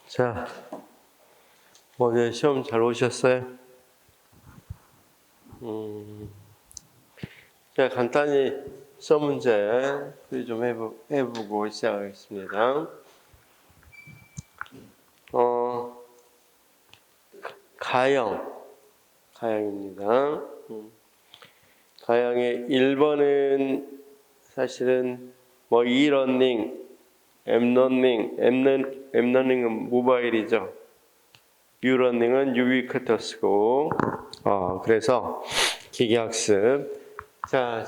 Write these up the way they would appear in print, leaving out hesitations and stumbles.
자, 오늘 시험 잘 오셨어요? 자, 간단히 시험 문제 풀이 좀 해보고 시작하겠습니다. 가형입니다. 가형의 1번은 사실은 뭐 e러닝, 엠러닝은 모바일이죠. 유러닝은 유비쿼터스고, 그래서 기계학습. 자,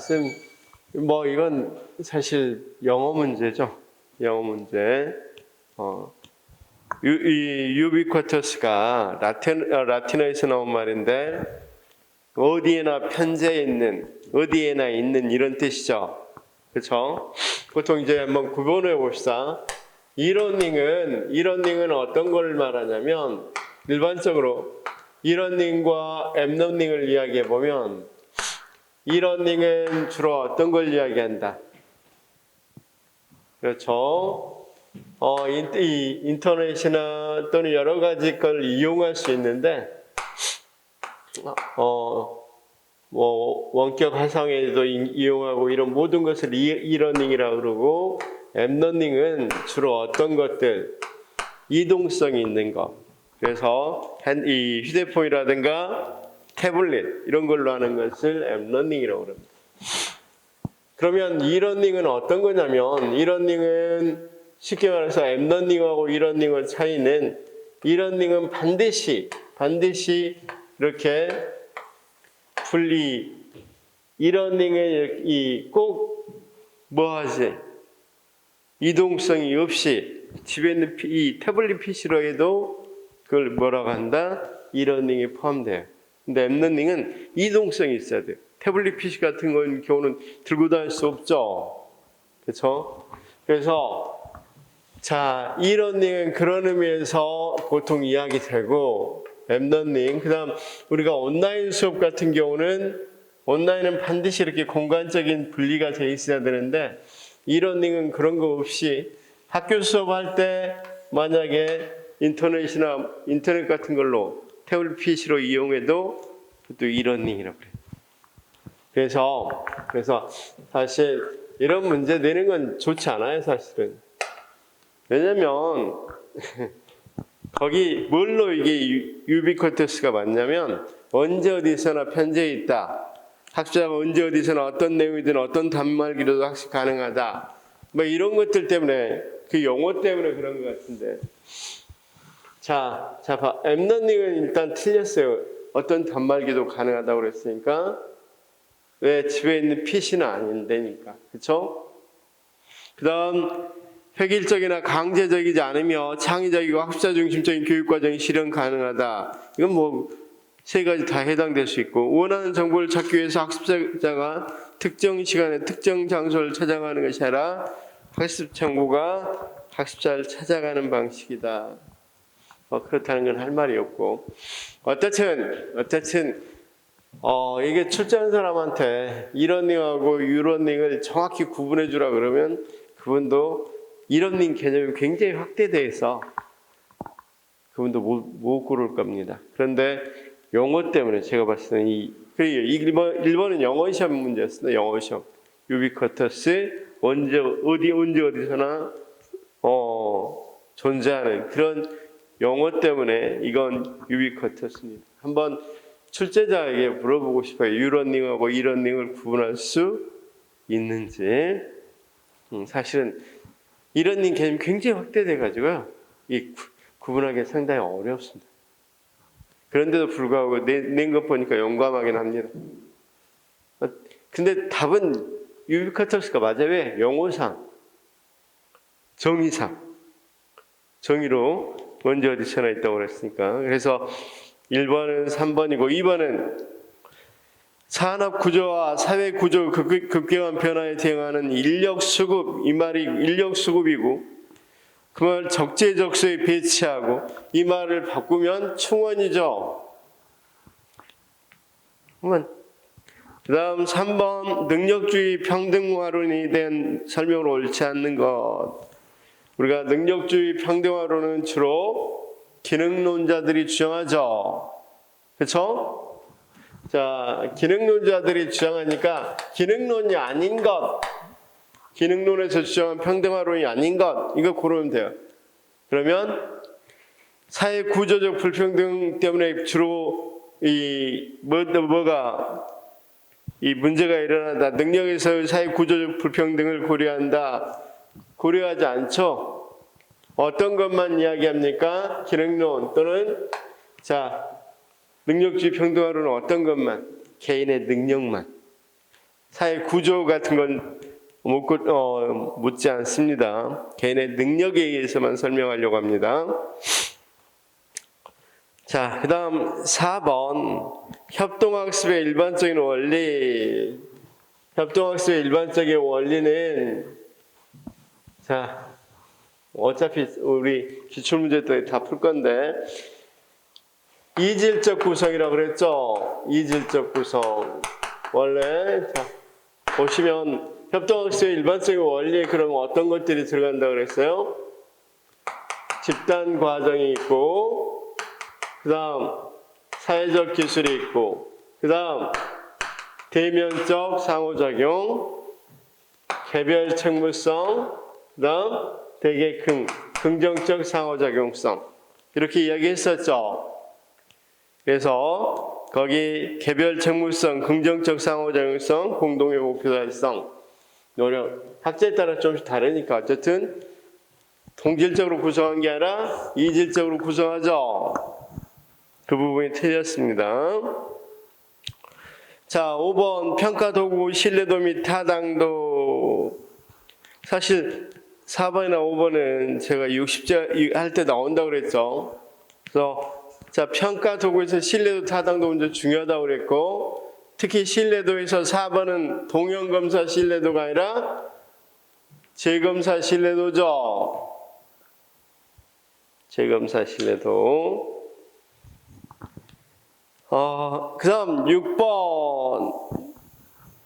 뭐 이건 사실 영어 문제죠. 영어 문제. 이 유비쿼터스가 라틴어에서 나온 말인데 어디에나 있는 이런 뜻이죠. 그렇죠? 보통 이제 한번 구분해 봅시다. 이러닝은 어떤 걸 말하냐면 일반적으로 이러닝과 엠러닝을 이야기해 보면 이러닝은 주로 어떤 걸 이야기한다. 그렇죠? 이 인터넷이나 또는 여러 가지 걸 이용할 수 있는데 뭐 원격 화상에도 이용하고 이런 모든 것을 이러닝이라고 그러고, 엠러닝은 주로 어떤 것들, 이동성이 있는 것. 그래서 이 휴대폰이라든가 태블릿 이런 걸로 하는 것을 엠러닝이라고 합니다. 그러면 이러닝은 어떤 거냐면, 이러닝은 쉽게 말해서 엠러닝하고 이러닝의 차이는, 이러닝은 반드시 이렇게 이러닝에 꼭 뭐하지? 이동성이 없이 집에 있는 이 태블릿 PC로 해도 그걸 뭐라고 한다? 이러닝에 포함돼요. 근데 엠러닝은 이동성이 있어야 돼요. 태블릿 PC 같은 경우는 들고 다닐 수 없죠. 그렇죠? 그래서 자, 이러닝은 그런 의미에서 보통 이야기되고, 엠러닝, 그 다음 우리가 온라인 수업 같은 경우는 온라인은 반드시 이렇게 공간적인 분리가 되어 있어야 되는데, 이러닝은 그런 거 없이 학교 수업할 때 만약에 인터넷 같은 걸로 태블릿 PC로 이용해도 또 이러닝이라고 그래요. 그래서 사실 이런 문제 내는 건 좋지 않아요, 사실은. 왜냐면 거기 뭘로 이게 유비쿼터스가 맞냐면, 언제 어디서나 편재해 있다. 학습자가 언제 어디서나 어떤 내용이든 어떤 단말기로도 학습 가능하다. 뭐 이런 것들 때문에, 그 용어 때문에 그런 것 같은데. 자, 엠러닝은 일단 틀렸어요. 어떤 단말기도 가능하다고 그랬으니까. 왜 집에 있는 PC는 아닌데니까. 그렇죠? 그 다음, 획일적이나 강제적이지 않으며 창의적이고 학습자 중심적인 교육과정이 실현 가능하다. 이건 뭐 세 가지 다 해당될 수 있고, 원하는 정보를 찾기 위해서 학습자가 특정 시간에 특정 장소를 찾아가는 것이 아니라 학습 정보가 학습자를 찾아가는 방식이다. 그렇다는 건 할 말이 없고, 어쨌든 이게 출제한 사람한테 이러닝하고 유러닝을 정확히 구분해 주라 그러면 그분도 이러닝 개념이 굉장히 확대되어 있어 그분도 못 고를 겁니다. 그런데 영어 때문에 제가 봤을 때는 1번은 영어 시험 문제였습니다. 영어 시험. 유비쿼터스, 어디서나 존재하는 그런 영어 때문에 이건 유비쿼터스입니다. 한번 출제자에게 물어보고 싶어요. 유러닝하고 이러닝을 구분할 수 있는지. 사실은 이러닝 개념이 굉장히 확대돼가지고요, 이 구분하기 상당히 어렵습니다. 그런데도 불구하고 낸 것 보니까 용감하긴 합니다. 근데 답은 유비쿼터스가 맞아요. 왜? 용어상, 정의로 언제 어디서나 있다고 그랬으니까. 그래서 1번은 3번이고 2번은 산업 구조와 사회 구조 급격한 변화에 대응하는 인력 수급, 이 말이 인력 수급이고, 그 말 적재적소에 배치하고, 이 말을 바꾸면 충원이죠. 그 다음 3번, 능력주의 평등화론에 대한 설명으로 옳지 않는 것. 우리가 능력주의 평등화론은 주로 기능론자들이 주장하죠. 그렇죠? 자, 기능론자들이 주장하니까 기능론이 아닌 것, 기능론에서 주장한 평등화론이 아닌 것, 이거 고르면 돼요. 그러면 사회 구조적 불평등 때문에 주로 이 문제가 일어난다. 능력에서의 사회 구조적 불평등을 고려한다. 고려하지 않죠. 어떤 것만 이야기합니까? 기능론 또는 자 능력주의 평등화론은 어떤 것만? 개인의 능력만. 사회 구조 같은 건 묻지 않습니다. 개인의 능력에 의해서만 설명하려고 합니다. 자, 그 다음 4번 협동학습의 일반적인 원리. 협동학습의 일반적인 원리는 자 어차피 우리 기출문제 때 다 풀 건데 이질적 구성이라고 그랬죠. 이질적 구성. 원래 자 보시면 협동학습의 일반적인 원리에 그럼 어떤 것들이 들어간다고 그랬어요? 집단 과정이 있고 그 다음 사회적 기술이 있고 그 다음 대면적 상호작용 개별 책무성 그 다음 되게 긍정적 상호작용성 이렇게 이야기했었죠. 그래서 거기 개별 책무성, 긍정적 상호작용성, 공동의 목표 달성 노력 학자에 따라 좀씩 다르니까 어쨌든 동질적으로 구성한 게 아니라 이질적으로 구성하죠. 그 부분이 틀렸습니다. 자, 5번 평가도구 신뢰도 및 타당도. 사실 4번이나 5번은 제가 60제 할 때 나온다고 그랬죠. 그래서 자, 평가도구에서 신뢰도 타당도 문제 중요하다고 그랬고 특히 신뢰도에서 4번은 동형검사 신뢰도가 아니라 재검사 신뢰도죠. 재검사 신뢰도. 그 다음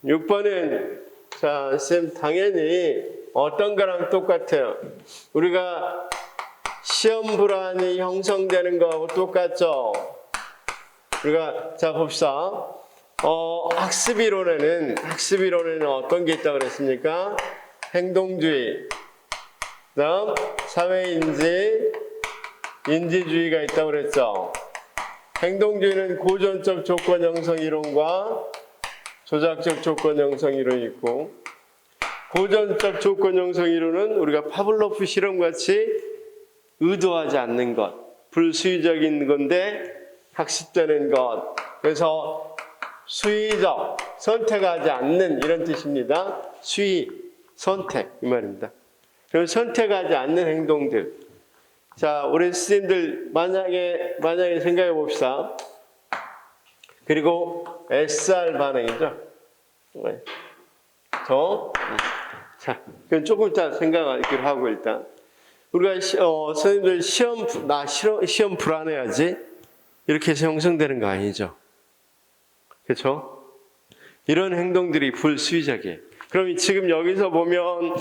6번은 자, 쌤 당연히 어떤 거랑 똑같아요. 우리가 시험 불안이 형성되는 거하고 똑같죠. 우리가 자 봅시다. 학습 이론에는 어떤 게 있다고 그랬습니까? 행동주의, 그다음 사회인지, 인지주의가 있다고 그랬죠. 행동주의는 고전적 조건 형성 이론과 조작적 조건 형성 이론이 있고 고전적 조건 형성 이론은 우리가 파블로프 실험 같이 의도하지 않는 것, 불수의적인 건데 학습되는 것. 그래서 수의적, 선택하지 않는 이런 뜻입니다. 수의, 선택 이 말입니다. 그럼 선택하지 않는 행동들. 자, 우리 스님들 만약에 생각해 봅시다. 그리고 SR 반응이죠. 자, 그럼 조금 이따 생각하기로 하고 일단 우리가 선생님들 시험 불안해야지 이렇게 해서 형성되는 거 아니죠. 그렇죠? 이런 행동들이 불수의적이에요. 그럼 지금 여기서 보면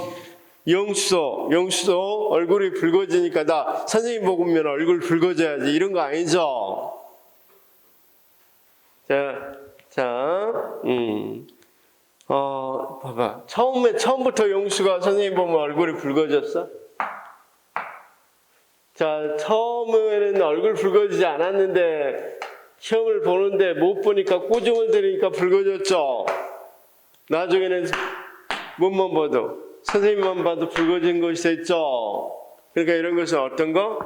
영수도 얼굴이 붉어지니까 나 선생님 보고 보면 얼굴 붉어져야지 이런 거 아니죠. 봐봐. 처음부터 용수가 선생님 보면 얼굴이 붉어졌어? 자, 처음에는 얼굴 붉어지지 않았는데 시험을 보는데 못 보니까 꾸중을 들으니까 붉어졌죠. 나중에는 몸만 봐도 선생님만 봐도 붉어진 것이 있죠. 그러니까 이런 것은 어떤 거?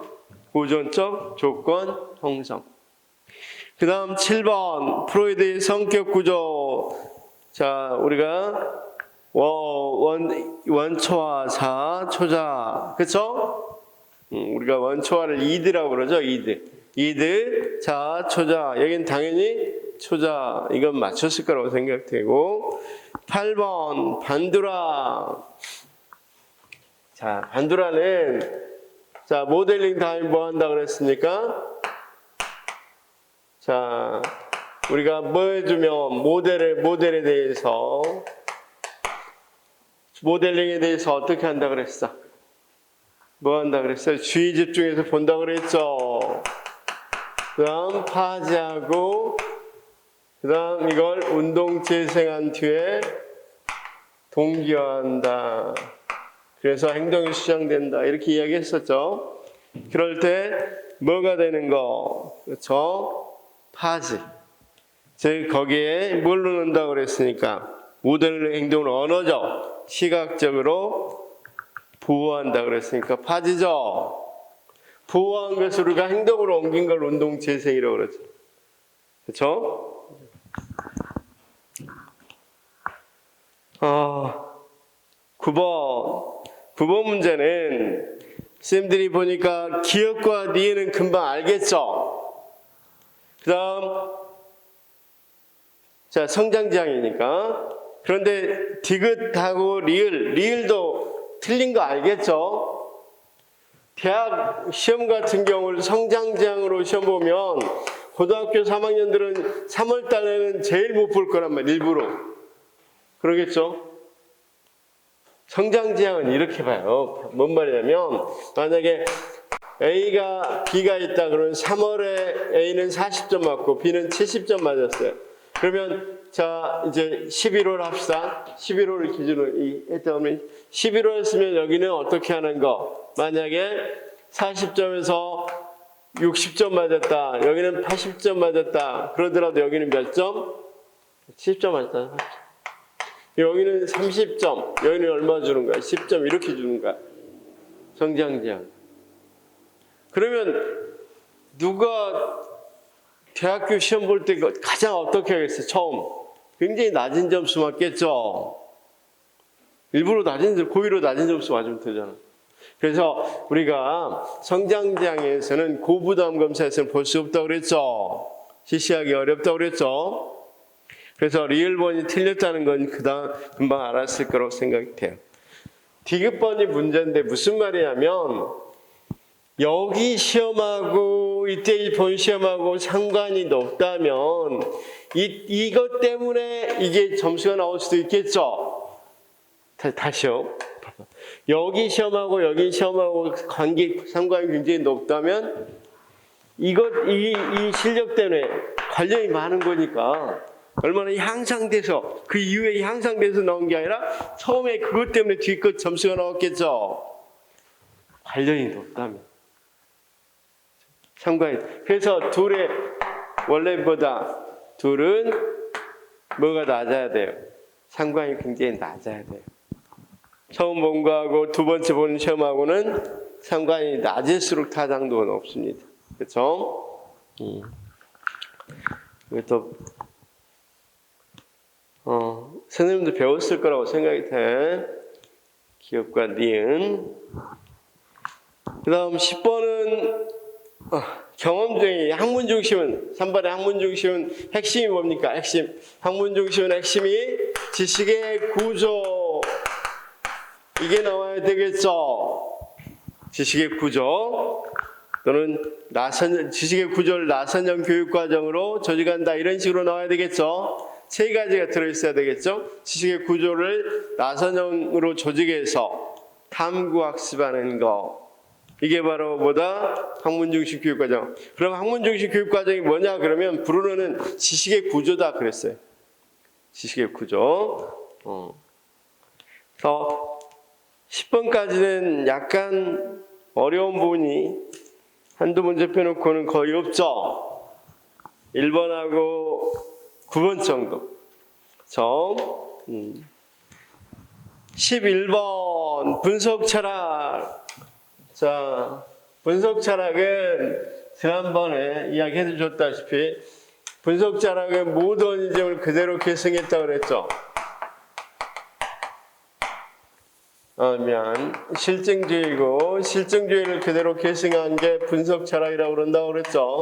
고전적 조건 형성. 그 다음 7번 프로이드의 성격 구조. 자, 우리가 원초화사 초자, 그렇죠? 우리가 원초화를 이드라고 그러죠. 이드. 자, 초자. 여긴 당연히 초자. 이건 맞췄을 거라고 생각되고. 8번 반두라. 자, 반두라는 자, 모델링 다음에 뭐 한다고 그랬습니까? 자, 우리가 뭐 해주면 모델에 대해서 모델링에 대해서 어떻게 한다 그랬어? 뭐 한다 그랬어요? 주의 집중해서 본다 그랬죠. 그 다음 파지하고, 그 다음 이걸 운동 재생한 뒤에 동기화한다. 그래서 행동이 수정된다. 이렇게 이야기했었죠. 그럴 때 뭐가 되는 거? 그렇죠? 파지. 즉 거기에 뭘로 넣는다고 그랬으니까 모든 행동을 언어적, 시각적으로 보호한다 그랬으니까 파지죠. 보호한 것을 우리가 행동으로 옮긴 걸 운동 재생이라고 그러죠. 그렇죠? 9번 문제는 쌤들이 보니까 기억과 니은은 금방 알겠죠? 그 다음 자 성장지향이니까. 그런데 디귿하고 리을도 틀린 거 알겠죠? 대학 시험 같은 경우를 성장지향으로 시험 보면 고등학교 3학년들은 3월 달에는 제일 못 볼 거란 말이에요. 일부러. 그러겠죠? 성장지향은 이렇게 봐요. 뭔 말이냐면 만약에 A가 B가 있다 그러면 3월에 A는 40점 맞고 B는 70점 맞았어요. 그러면 자 이제 11월 합시다. 11월을 기준으로 했다 그러면 11월 했으면 여기는 어떻게 하는 거? 만약에 40점에서 60점 맞았다. 여기는 80점 맞았다. 그러더라도 여기는 몇 점? 70점 맞았다. 여기는 30점. 여기는 얼마 주는 거야? 10점 이렇게 주는 거야. 성장지향. 그러면 누가 대학교 시험 볼 때 가장 어떻게 하겠어요? 처음. 굉장히 낮은 점수 맞겠죠? 일부러 고의로 낮은 점수 맞으면 되잖아. 그래서 우리가 성장지향에서는 고부담 검사에서는 볼 수 없다고 그랬죠? 실시하기 어렵다고 그랬죠? 그래서 리을번이 틀렸다는 건 금방 알았을 거라고 생각이 돼요. 디귿번이 문제인데 무슨 말이냐면 여기 시험하고 이때 본 시험하고 상관이 높다면 이것 때문에 이게 점수가 나올 수도 있겠죠. 다시요. 여기 시험하고 여기 시험하고 상관이 굉장히 높다면 이 실력 때문에 관련이 많은 거니까 얼마나 향상돼서 그 이후에 향상돼서 나온 게 아니라 처음에 그것 때문에 뒤끝 점수가 나왔겠죠. 관련이 높다면 상관이. 그래서 둘의 원래보다 둘은 뭐가 낮아야 돼요? 상관이 굉장히 낮아야 돼요. 처음 본 거하고 두 번째 보는 시험하고는 상관이 낮을수록 타당도가 높습니다. 그렇죠? 이것도 선생님도 배웠을 거라고 생각이 돼. 기억과 니은. 그 다음 10번은 경험적인 학문 중심은 3번의 학문 중심은 핵심이 뭡니까? 학문 중심은 핵심이 지식의 구조. 이게 나와야 되겠죠. 지식의 구조 또는 지식의 구조를 나선형 교육과정으로 조직한다. 이런 식으로 나와야 되겠죠. 세 가지가 들어있어야 되겠죠. 지식의 구조를 나선형으로 조직해서 탐구학습하는 거. 이게 바로 뭐다? 학문중심 교육과정. 그럼 학문중심 교육과정이 뭐냐? 그러면 브루너는 지식의 구조다 그랬어요. 지식의 구조. 그래서 10번까지는 약간 어려운 부분이 한두 문제 빼놓고는 거의 없죠. 1번하고 9번 정도. 11번 분석 철학. 자, 분석 철학은 지난번에 이야기해 주셨다시피 분석 철학은 모든 이점을 그대로 계승했다고 그랬죠. 실증주의고 실증주의를 그대로 계승한 게 분석 철학이라고 그런다고 그랬죠.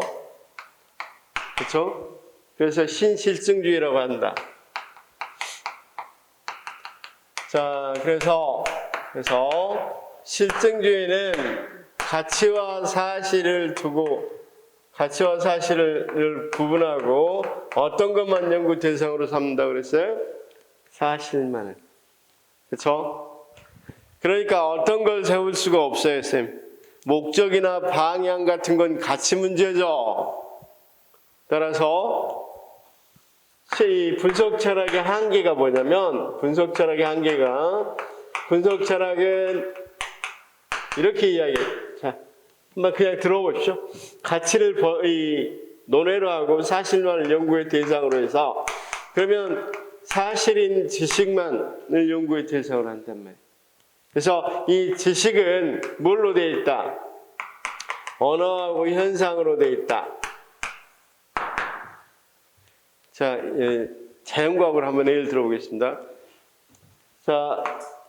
그렇죠? 그래서 신실증주의라고 한다. 자, 그래서 실증주의는 가치와 사실을 구분하고 어떤 것만 연구 대상으로 삼는다고 그랬어요? 사실만을. 그렇죠? 그러니까 어떤 걸 세울 수가 없어요, 쌤. 목적이나 방향 같은 건 가치 문제죠. 따라서 이 분석 철학의 한계가 뭐냐면, 분석 철학은 이렇게 이야기해요. 자, 한번 그냥 들어보십시오. 가치를 논외로 하고 사실만을 연구의 대상으로 해서, 그러면 사실인 지식만을 연구의 대상으로 한단 말이에요. 그래서 이 지식은 뭘로 되어 있다? 언어하고 현상으로 되어 있다. 자, 자연과학을 한번 예를 들어보겠습니다. 자,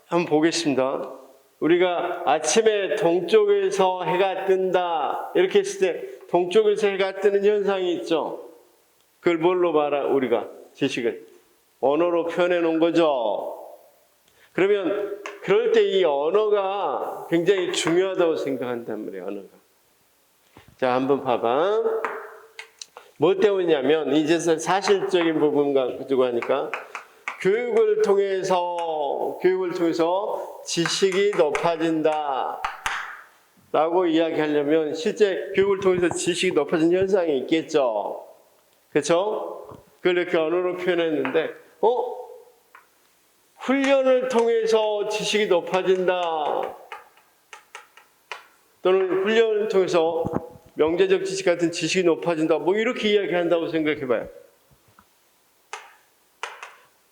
한번 보겠습니다. 우리가 아침에 동쪽에서 해가 뜬다 이렇게 했을 때 동쪽에서 해가 뜨는 현상이 있죠. 그걸 뭘로 말하 우리가 지식은 언어로 표현해 놓은 거죠. 그러면 그럴 때 이 언어가 굉장히 중요하다고 생각한단 말이에요. 언어가. 자, 한번 봐봐. 뭐 때문이냐면 이제 사실적인 부분 가지고 하니까 교육을 통해서 지식이 높아진다 라고 이야기하려면 실제 교육을 통해서 지식이 높아진 현상이 있겠죠. 그렇죠? 그걸 이렇게 언어로 표현했는데 훈련을 통해서 지식이 높아진다 또는 훈련을 통해서 명제적 지식 같은 지식이 높아진다 뭐 이렇게 이야기한다고 생각해봐요.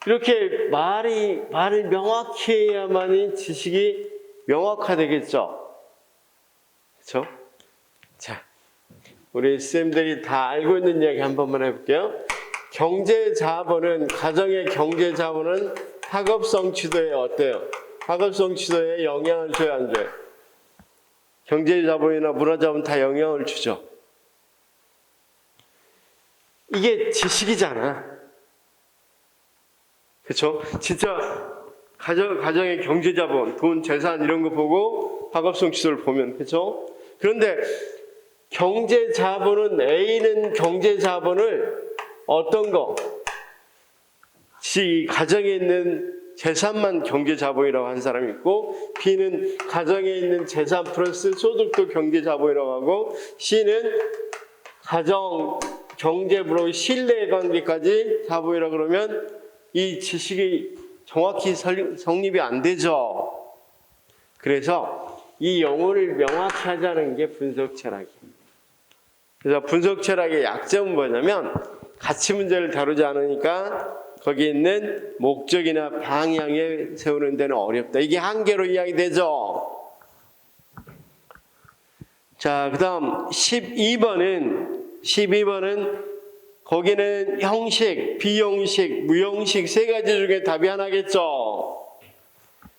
이렇게 말을 명확히 해야만이 지식이 명확화되겠죠. 그렇죠? 자, 우리 쌤들이 다 알고 있는 이야기 한 번만 해볼게요. 가정의 경제 자본은 학업성 지도에 어때요? 학업성 지도에 영향을 줘요, 안 줘요? 경제 자본이나 문화 자본 다 영향을 주죠. 이게 지식이잖아. 그렇죠? 진짜 가정의 경제 자본, 돈, 재산 이런 거 보고 학업성 지도를 보면 그렇죠? 그런데 경제 자본은 A는 경제 자본을 어떤 거? 가정에 있는 재산만 경제 자본이라고 하는 사람이 있고 B는 가정에 있는 재산 플러스 소득도 경제 자본이라고 하고 C는 가정, 경제, 물론 신뢰관계까지 자본이라고 그러면 이 지식이 정확히 성립이 안 되죠. 그래서 이 영혼을 명확히 하자는 게 분석 철학이에요. 그래서 분석 철학의 약점은 뭐냐면 가치 문제를 다루지 않으니까 거기에 있는 목적이나 방향에 세우는 데는 어렵다. 이게 한계로 이야기되죠. 자, 그 다음 12번은 거기는 형식, 비형식, 무형식 세 가지 중에 답이 하나겠죠.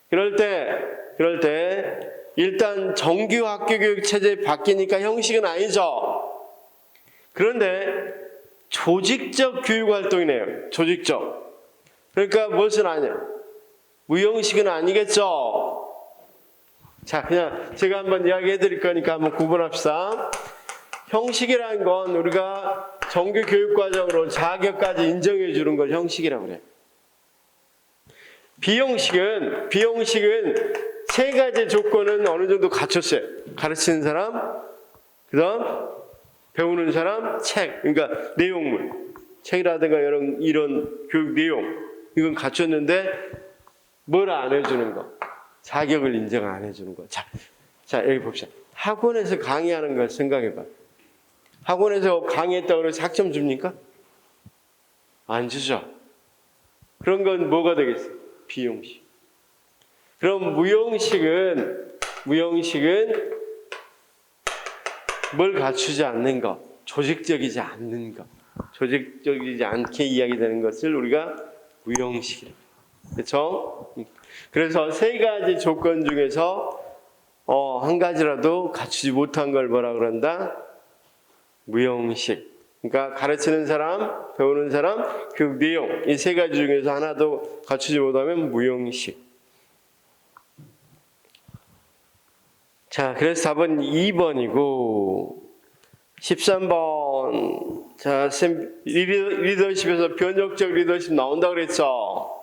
그럴 때 일단 정규 학교 교육 체제 바뀌니까 형식은 아니죠. 그런데 조직적 교육 활동이네요. 조직적. 그러니까 무엇은 아니야? 무형식은 아니겠죠. 자, 그냥 제가 한번 이야기해 드릴 거니까 한번 구분합시다. 형식이라는 건 우리가 정규 교육 과정으로 자격까지 인정해 주는 걸 형식이라고 그래요. 비형식은 세 가지 조건은 어느 정도 갖췄어요. 가르치는 사람, 그다음 배우는 사람, 책, 그러니까 내용물, 책이라든가 이런 교육 내용 이건 갖췄는데 뭘 안 해주는 거, 자격을 인정 안 해주는 거. 자 여기 봅시다. 학원에서 강의하는 걸 생각해봐. 학원에서 강의했다고 해서 학점 줍니까? 안 주죠. 그런 건 뭐가 되겠어요? 비형식. 그럼 무형식은 뭘 갖추지 않는 것, 조직적이지 않는 것, 조직적이지 않게 이야기되는 것을 우리가 무형식이라고 해요. 그렇죠? 그래서 세 가지 조건 중에서 한 가지라도 갖추지 못한 걸 뭐라 그런다? 무형식. 그러니까 가르치는 사람, 배우는 사람, 교육 내용 이 세 가지 중에서 하나도 갖추지 못하면 무형식. 자, 그래서 답은 2번이고 13번. 자, 리더십에서 변혁적 리더십 나온다고 그랬죠.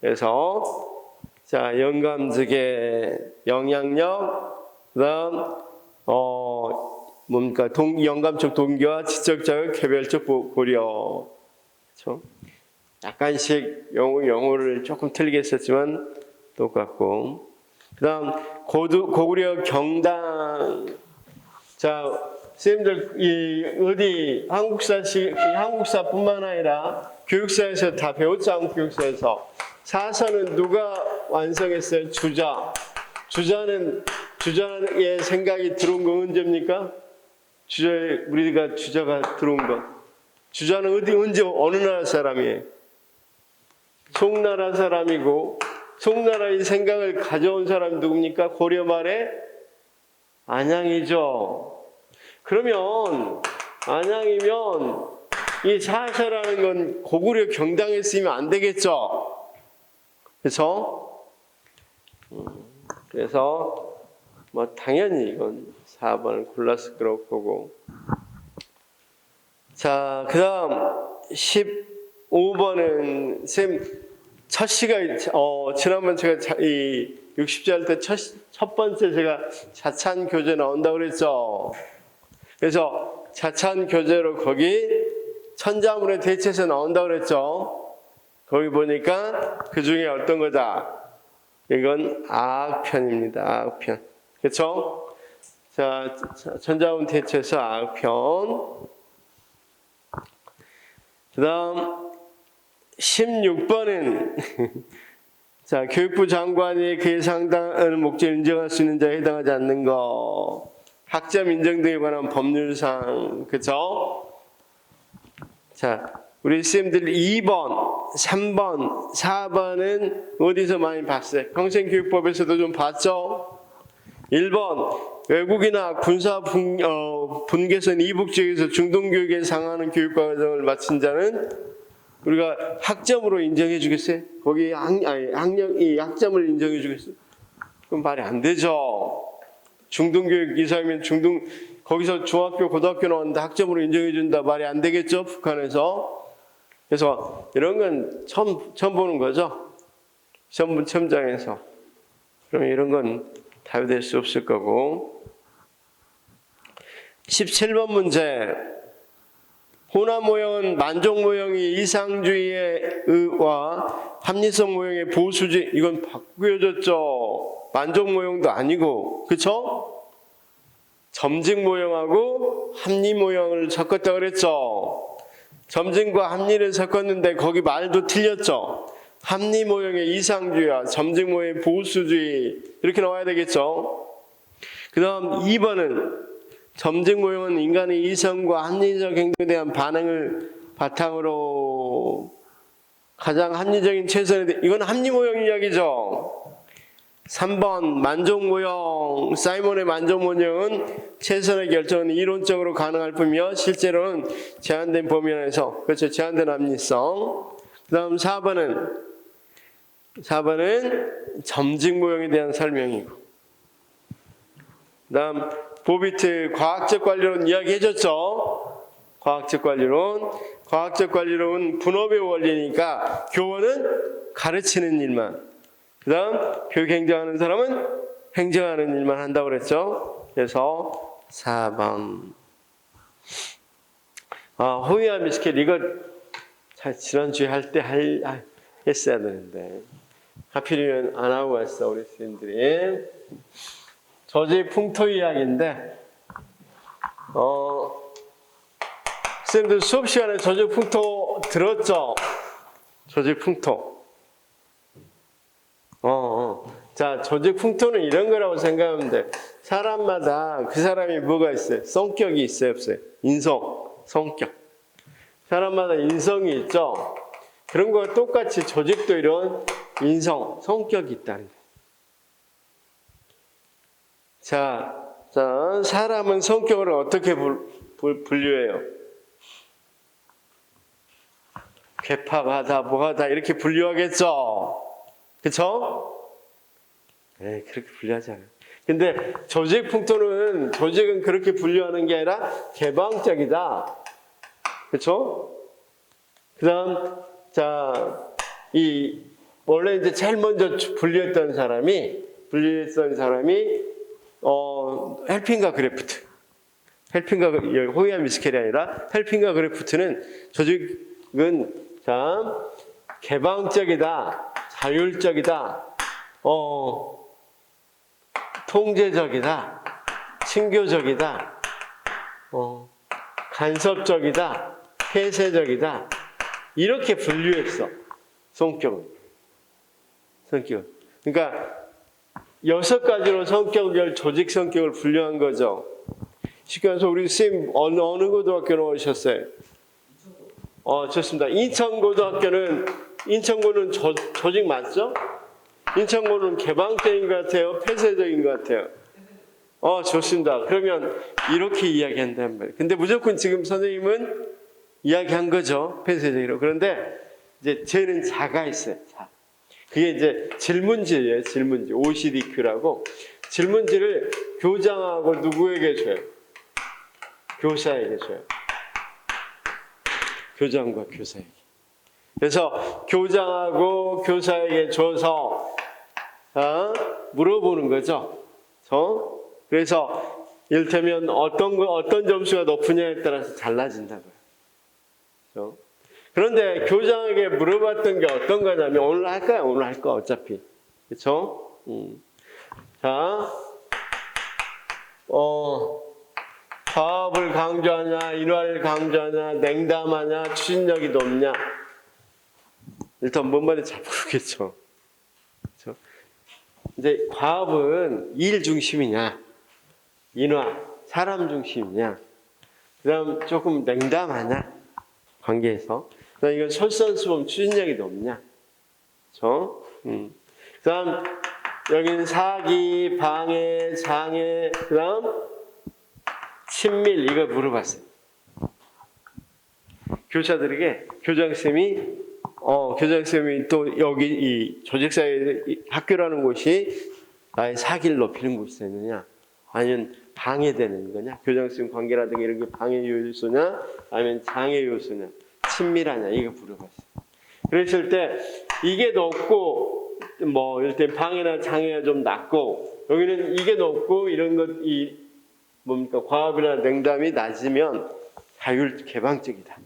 그래서 자, 영감직의 영향력, 그다음 뭡니까? 영감적 동기와 지적 자극, 개별적 고려. 그렇죠? 약간씩 영어를 조금 틀리게 썼지만 똑같고. 그다음 고구려 경당. 자, 선생님들 어디 한국사뿐만 아니라 교육사에서 다 배웠죠. 한국 교육사에서. 사서는 누가 완성했어요? 주자의 생각이 들어온 거 언제입니까? 우리가 주자가 들어온 거. 주자는 언제 어느 나라 사람이에요? 송나라 사람이고, 송나라의 생각을 가져온 사람이 누굽니까? 고려 말에 안양이죠. 그러면 안양이면 이 사서라는 건 고구려 경당에 쓰이면 안 되겠죠. 그래서 뭐 당연히 이건 4번을 골랐을 거라고 보고. 자, 그 다음 15번은 쌤 첫 시간 지난번 제가 이 60자 할 때 첫 번째 제가 자찬 교재 나온다고 그랬죠. 그래서 자찬 교재로 거기 천자문의 대체에서 나온다고 그랬죠. 거기 보니까 그 중에 어떤 거다? 이건 아악편입니다. 아악편. 그렇죠? 자, 천자문 대체에서 아악편. 그 다음 16번은 자, 교육부 장관이 그에 상당한 목적을 인정할 수 있는 자에 해당하지 않는 거. 학점 인정 등에 관한 법률상. 그렇죠? 자, 우리 쌤들 2번, 3번, 4번은 어디서 많이 봤어요? 평생교육법에서도 좀 봤죠? 1번, 외국이나 군사 분계선 이북 지역에서 중동교육에 상하는 교육과정을 마친 자는 우리가 학점으로 인정해 주겠어요? 거기 이 학점을 인정해 주겠어요? 그럼 말이 안 되죠. 중동교육 이상이면 거기서 중학교, 고등학교 나왔는데 학점으로 인정해 준다 말이 안 되겠죠? 북한에서. 그래서 이런 건 처음 보는 거죠. 시험장에서. 그럼 이런 건 답이 될 수 없을 거고. 17번 문제. 호남 모형은 만족 모형이 이상주의와 합리성 모형의 보수주의. 이건 바꾸어졌죠. 만족 모형도 아니고. 그렇죠? 점증 모형하고 합리 모형을 섞었다 그랬죠. 점증과 합리를 섞었는데 거기 말도 틀렸죠. 합리 모형의 이상주의와 점증 모형의 보수주의. 이렇게 나와야 되겠죠. 그 다음 2번은 점증 모형은 인간의 이성과 합리적 행동에 대한 반응을 바탕으로 가장 합리적인 최선의 이건 합리 모형 이야기죠. 3번 만족 모형, 사이먼의 만족 모형은 최선의 결정은 이론적으로 가능할 뿐이며 실제로는 제한된 범위 안에서, 그렇죠, 제한된 합리성. 그 다음 4번은 점증 모형에 대한 설명이고, 그 다음 보비트 과학적 관리론 이야기해줬죠. 과학적 관리론은 분업의 원리니까 교원은 가르치는 일만, 그 다음 교육 행정하는 사람은 행정하는 일만 한다고 그랬죠. 그래서 4번. 호위와 미스켈 이거 지난주에 할 때 했어야 되는데 하필이면 안 하고 왔어 우리 student들이. 저지 풍토 이야기인데 선생님들 수업 시간에 저지 풍토 들었죠? 저지 풍토. 자, 조직 풍토는 이런 거라고 생각하면 돼. 사람마다 그 사람이 뭐가 있어요? 성격이 있어요, 없어요? 인성, 성격. 사람마다 인성이 있죠? 그런 거와 똑같이 조직도 이런 인성, 성격이 있다는 거예요. 자, 사람은 성격을 어떻게 분류해요? 괴팍하다, 뭐하다, 이렇게 분류하겠죠? 그쵸? 네, 그렇게 분류하지 않아요. 근데 조직 풍토는, 조직은 그렇게 분류하는 게 아니라 개방적이다. 그쵸? 그 다음, 자, 이 원래 이제 제일 먼저 분류했던 사람이 헬핑과 그래프트. 호이아 미스켈이 아니라 헬핑과 그래프트는 조직은 참 개방적이다, 자율적이다, 통제적이다, 친교적이다, 간섭적이다, 폐쇄적이다. 이렇게 분류했어. 성격을. 그러니까 6가지로 성격을, 조직 성격을 분류한 거죠. 쉽게 말해서 우리 선생님 어느 고등학교 나오셨어요? 좋습니다. 인천고는 조직 맞죠? 인천고는 개방적인 것 같아요? 폐쇄적인 것 같아요? 좋습니다. 그러면 이렇게 이야기한단 말이에요. 근데 무조건 지금 선생님은 이야기한 거죠. 폐쇄적으로. 그런데 이제 쟤는 자가 있어요. 자. 그게 이제 질문지예요. 질문지. OCDQ라고. 질문지를 교장하고 누구에게 줘요? 교사에게 줘요. 교장과 교사에게. 그래서 교장하고 교사에게 줘서 물어보는 거죠. 그래서 이를테면 어떤 점수가 높으냐에 따라서 달라진다고요. 그런데 교장에게 물어봤던 게 어떤 거냐면 오늘 할까요? 오늘 할 거 어차피. 그렇죠? 자, 과업을 강조하냐, 인화를 강조하냐, 냉담하냐, 추진력이 높냐. 일단 뭔 말인지 잘 모르겠죠. 그렇죠? 이제 과업은 일 중심이냐, 인화, 사람 중심이냐, 그다음 조금 냉담하냐, 관계에서. 그다음 이건 솔선수범, 추진력이 높냐, 그렇죠? 그다음 여기는 사기, 방해, 장애, 그다음 친밀, 이걸 물어봤어요. 교사들에게 교장쌤이 또 여기 이 조직사회 학교라는 곳이 나의 사기를 높이는 곳이 되느냐, 아니면 방해되는 거냐, 교장쌤 관계라든가 이런 게 방해 요소냐, 아니면 장애 요소냐, 친밀하냐, 이거 물어봤어요. 그랬을 때 이게 높고 이럴 때 방해나 장애가 좀 낮고, 여기는 이게 높고 이런 것 과업이나 냉담이 낮으면 자율 개방적이다.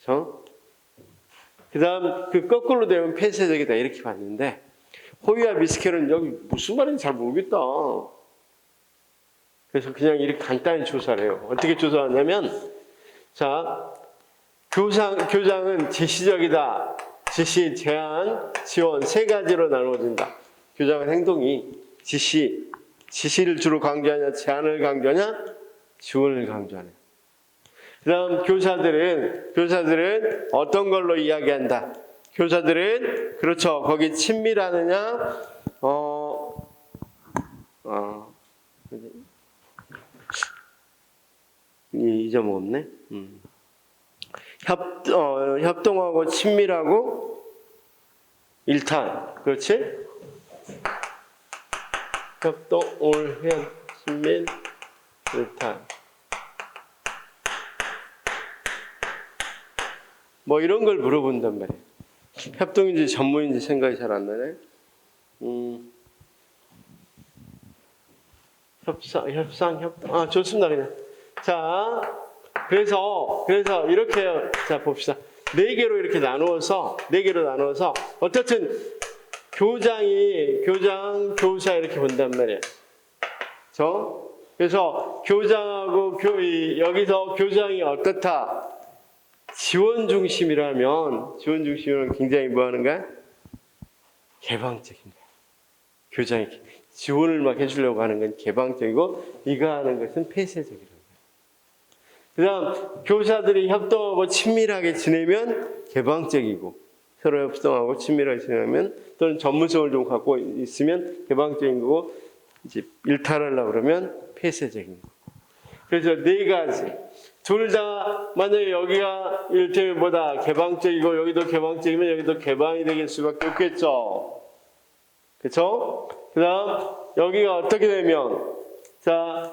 그렇죠? 그다음 거꾸로 되면 폐쇄적이다, 이렇게 봤는데 호이와 미스켈은 여기 무슨 말인지 잘 모르겠다. 그래서 그냥 이렇게 간단히 조사를 해요. 어떻게 조사하냐면, 자, 교장은 지시적이다, 지시, 제한, 지원 3가지로 나누어진다. 교장은 행동이 지시를 주로 강조하냐, 제한을 강조하냐, 지원을 강조하냐. 그 다음 교사들은 어떤 걸로 이야기한다. 교사들은, 그렇죠, 거기 친밀하느냐, 잊어먹었네. 협동하고 친밀하고 일탄, 그렇지? 협동, 올현, 친밀, 일탄. 이런 걸 물어본단 말이에요. 협동인지 전문인지 생각이 잘 안 나네. 협동. 좋습니다, 그냥. 자, 그래서 이렇게 해요. 자, 봅시다. 4개로 이렇게 나누어서, 어쨌든 교장, 교사 이렇게 본단 말이에요. 그래서 교장하고 여기서 교장이 어떻다? 지원 중심이라면 굉장히 뭐 하는가? 개방적인 거야. 교장이 지원을 막 해주려고 하는 건 개방적이고, 이거 하는 것은 폐쇄적이라는 거야. 그 다음, 교사들이 협동하고 친밀하게 지내면 개방적이고, 서로 협동하고 친밀하게 지내면, 또는 전문성을 좀 갖고 있으면 개방적인 거고, 이제 일탈하려고 그러면 폐쇄적인 거. 그래서 4가지. 둘 다 만약에 여기가 이를테면 개방적이고 여기도 개방적이면 여기도 개방이 되길 수밖에 없겠죠. 그렇죠? 그 다음 여기가 어떻게 되면, 자,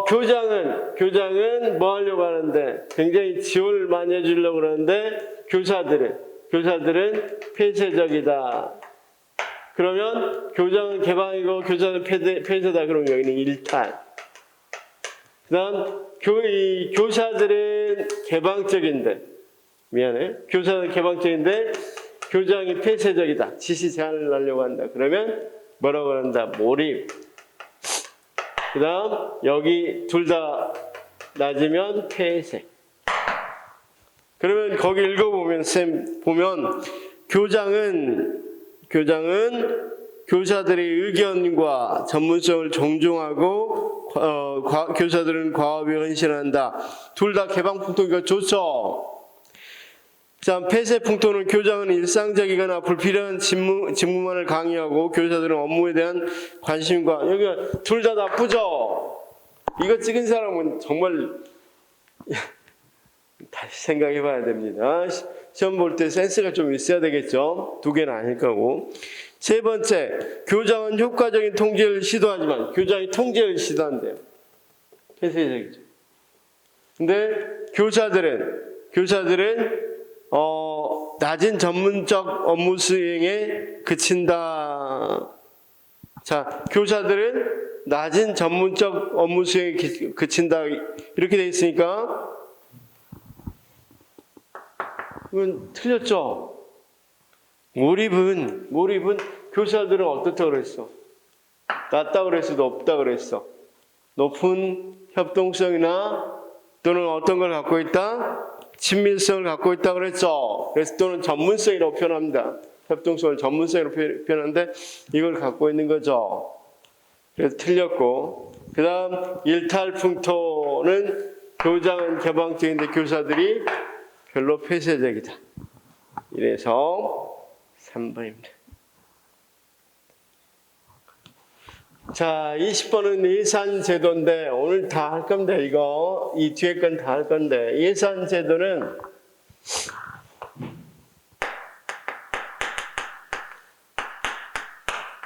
교장은 뭐 하려고 하는데, 굉장히 지원을 많이 해주려고 그러는데, 교사들은 교사들은 폐쇄적이다. 그러면 교장은 개방이고 교사는 폐쇄다. 그러면 여기는 일탈. 그다음 교사들은 개방적인데 교사는 개방적인데 교장이 폐쇄적이다. 지시 제한을 하려고 한다. 그러면 뭐라고 한다? 몰입. 그다음 여기 둘 다 낮으면 폐쇄. 그러면 거기 읽어보면 쌤 보면 교장은 교사들의 의견과 전문성을 존중하고 교사들은 과업에 헌신한다. 둘 다 개방 풍토가 좋죠. 자, 폐쇄 풍토는 교장은 일상적이거나 불필요한 직무만을 강요하고 교사들은 업무에 대한 관심과 여기가 둘 다 나쁘죠. 이거 찍은 사람은 정말 다시 생각해 봐야 됩니다. 시험 볼 때 센스가 좀 있어야 되겠죠. 두 개는 아닐 거고. 세 번째, 교장은 효과적인 통제를 시도하지만 교장이 통제를 시도한대요. 폐쇄적이죠. 근데 교사들은 낮은 전문적 업무 수행에 그친다. 자, 교사들은 낮은 전문적 업무 수행에 그친다. 이렇게 돼 있으니까 이건 틀렸죠. 몰입은 교사들은 어떻다고 그랬어? 낮다고 그랬어? 높다고 그랬어? 높은 협동성이나 또는 어떤 걸 갖고 있다? 친밀성을 갖고 있다고 그랬죠. 그래서 또는 전문성이라고 표현합니다. 협동성을 전문성으로 표현하는데 이걸 갖고 있는 거죠. 그래서 틀렸고, 그 다음 일탈풍토는 교장은 개방적인데 교사들이 별로 폐쇄적이다. 이래서 3번입니다. 자, 20번은 예산제도인데 오늘 다 할 건데 이거 이 뒤에 건 다 할 건데 예산제도는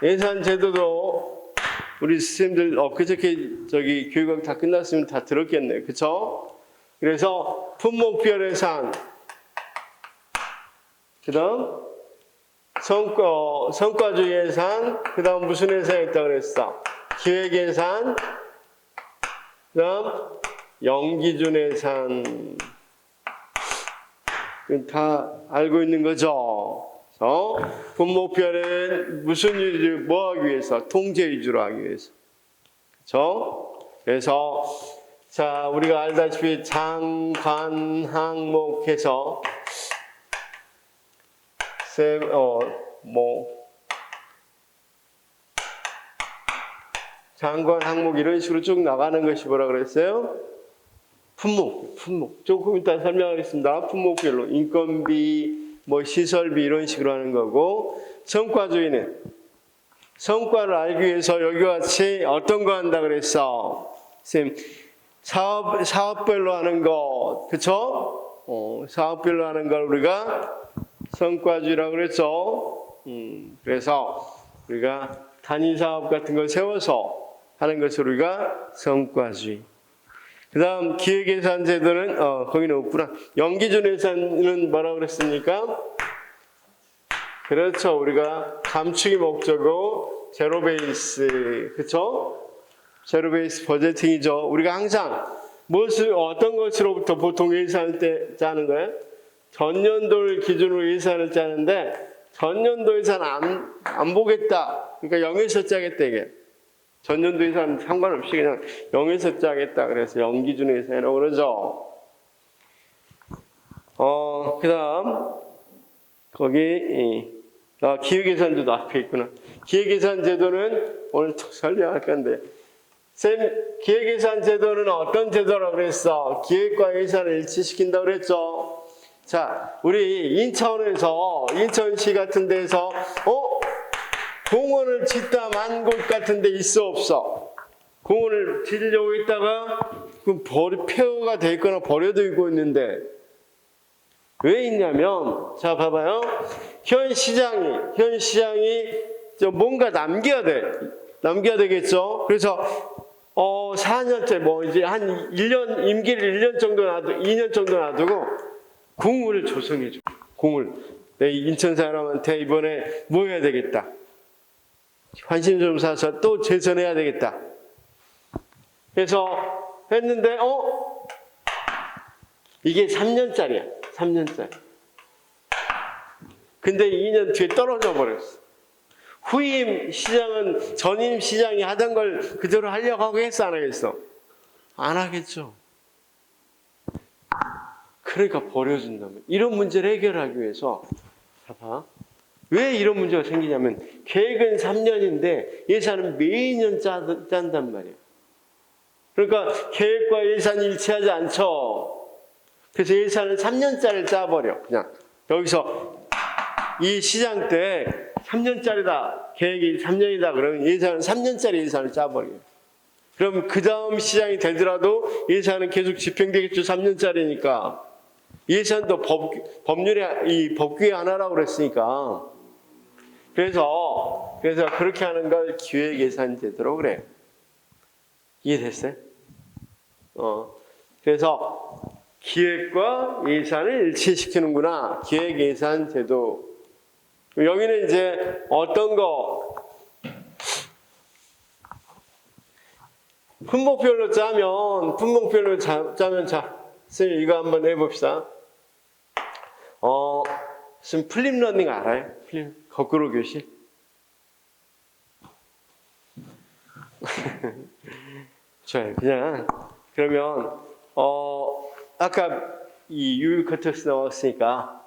예산제도도 우리 선생님들 그저께 교육학 다 끝났으면 다 들었겠네요. 그쵸? 그래서 품목별 예산, 그 다음 성과주의 예산, 그 다음 무슨 예산이 있다고 그랬어? 기획 예산, 그 다음 영기준 예산. 다 알고 있는 거죠. 그래서 분목별은 무슨 위주, 뭐 하기 위해서? 통제 위주로 하기 위해서. 그렇죠? 그래서 자, 우리가 알다시피 장관 항목해서 장관 항목 이런 식으로 쭉 나가는 것이 뭐라 그랬어요? 품목. 조금 이따 설명하겠습니다. 품목별로 인건비, 시설비 이런 식으로 하는 거고, 성과주의는 성과를 알기 위해서 여기와 같이 어떤 거 한다 그랬어? 쌤, 사업별로 하는 거, 그쵸? 사업별로 하는 걸 우리가 성과주의라고 그랬죠. 그래서 우리가 단위 사업 같은 걸 세워서 하는 것을 우리가 성과주의. 그 다음 기획예산 제도는 거기는 없구나. 연기준 예산은 뭐라고 그랬습니까? 그렇죠. 우리가 감축이 목적이고 제로 베이스, 그렇죠? 제로 베이스 버제팅이죠. 우리가 항상 어떤 것으로부터 보통 예산을 짜는 거예요? 전년도를 기준으로 예산을 짜는데 전년도 예산 안 보겠다. 그러니까 0에서 짜겠다 이게. 전년도 예산 상관없이 그냥 0에서 짜겠다. 그래서 연기준 예산이라고 그러죠. 그 다음 거기 기획예산제도 앞에 있구나. 기획예산제도는 오늘 설명할 건데 기획예산제도는 어떤 제도라고 그랬어? 기획과 예산을 일치시킨다고 그랬죠. 자, 우리 인천시 같은 데서 공원을 짓다 만 곳 같은 데 있어 없어? 공원을 짓려고 했다가 폐허가 돼 있거나 버려져 있는데 왜 있냐면, 자 봐봐요. 현 시장이 뭔가 남겨야 되겠죠. 그래서 4년째 이제 한 1년 임기를 1년 정도 2년 정도 놔두고 공을 조성해 줘. 공을 내 인천 사람한테 이번에 뭐 해야 되겠다. 관심 좀 사서 또 재선해야 되겠다. 그래서 했는데 이게 3년짜리야. 3년짜리. 근데 2년 뒤에 떨어져 버렸어. 후임 시장은 전임 시장이 하던 걸 그대로 하려고 하겠어, 안 하겠어? 안 하겠죠. 그러니까 버려준다면. 이런 문제를 해결하기 위해서 봐봐. 왜 이런 문제가 생기냐면 계획은 3년인데 예산은 매년 짠단 말이에요. 그러니까 계획과 예산이 일치하지 않죠. 그래서 예산을 3년짜리를 짜버려. 그냥 여기서 이 시장 때 3년짜리다. 계획이 3년이다. 그러면 예산은 3년짜리 예산을 짜버려요. 그럼 그 다음 시장이 되더라도 예산은 계속 집행되겠죠. 3년짜리니까. 예산도 법규의 하나라고 그랬으니까. 그래서 그렇게 하는 걸 기획예산제도로 그래요. 이해됐어요? 그래서 기획과 예산을 일치시키는구나. 기획예산제도. 여기는 이제 어떤 거 품목별로 짜면 자, 선생님 이거 한번 해봅시다. 지금 플립러닝 알아요? 거꾸로 교실? 좋아요. 그냥 그러면 아까 이 유비쿼터스 나왔으니까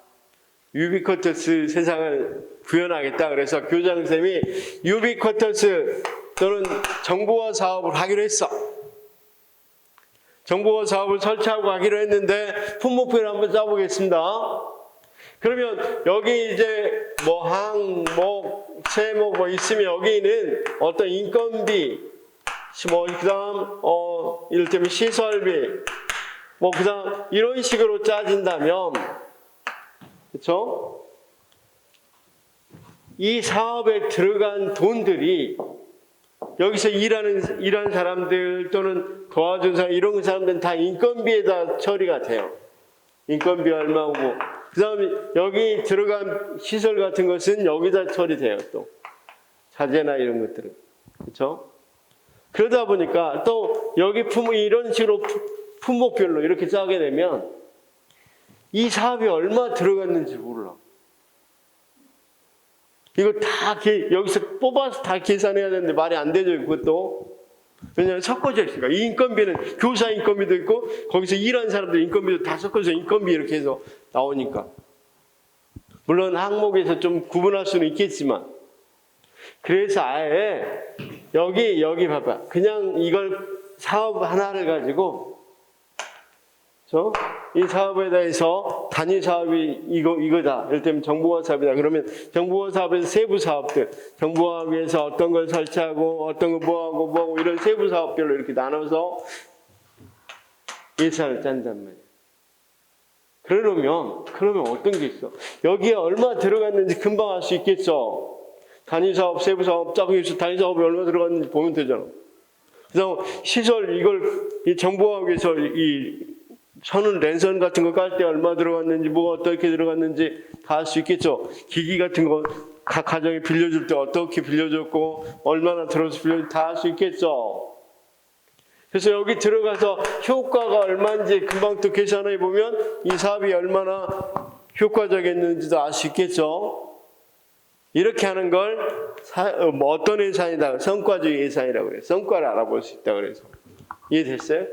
유비쿼터스 세상을 구현하겠다. 그래서 교장선생님이 유비쿼터스 또는 정보화 사업을 하기로 했어. 정보화 사업을 설치하고 하기로 했는데 품목표를 한번 짜보겠습니다. 그러면 여기 이제 뭐 항목, 세목 뭐 있으면 여기는 어떤 인건비, 뭐 그다음 이를테면 시설비, 뭐 그다음 이런 식으로 짜진다면, 그렇죠? 이 사업에 들어간 돈들이 여기서 일하는 사람들 또는 도와준 사람 이런 사람들은 다 인건비에다 처리가 돼요. 인건비 얼마고 그 다음에 여기 들어간 시설 같은 것은 여기다 처리돼요. 또 자재나 이런 것들은. 그렇죠? 그러다 보니까 또 여기 이런 식으로 품목별로 이렇게 짜게 되면 이 사업이 얼마 들어갔는지 몰라. 이거 다 여기서 뽑아서 다 계산해야 되는데 말이 안 되죠. 그것도. 왜냐하면 섞어져 있으니까. 이 인건비는 교사 인건비도 있고 거기서 일하는 사람들 인건비도 다 섞어서 인건비 이렇게 해서 나오니까. 물론 항목에서 좀 구분할 수는 있겠지만 그래서 아예 여기 봐봐. 그냥 이걸 사업 하나를 가지고 이 사업에 대해서 단위 사업이 이거다. 예를 들면 정보화 사업이다. 그러면 정보화 사업에서 세부 사업들, 정보화 위해서 어떤 걸 설치하고 어떤 거 뭐하고 이런 세부 사업별로 이렇게 나눠서 예산을 짠단 말이에요. 그러면 어떤 게 있어? 여기에 얼마 들어갔는지 금방 알 수 있겠죠. 단위 사업, 세부 사업 짜고 해서 단위 사업이 얼마 들어갔는지 보면 되잖아. 그다음 시설 이 정보화 위해서 선은 랜선 같은 거 깔 때 얼마 들어갔는지 뭐가 어떻게 들어갔는지 다 알 수 있겠죠. 기기 같은 거 각 가정에 빌려줄 때 어떻게 빌려줬고 얼마나 들어서 빌려줬는지 다 알 수 있겠죠. 그래서 여기 들어가서 효과가 얼마인지 금방 또 계산해 보면 이 사업이 얼마나 효과적이었는지도 알 수 있겠죠. 이렇게 하는 걸 어떤 예산이다. 성과주의 예산이라고 그래요. 성과를 알아볼 수 있다 그래서. 이해됐어요?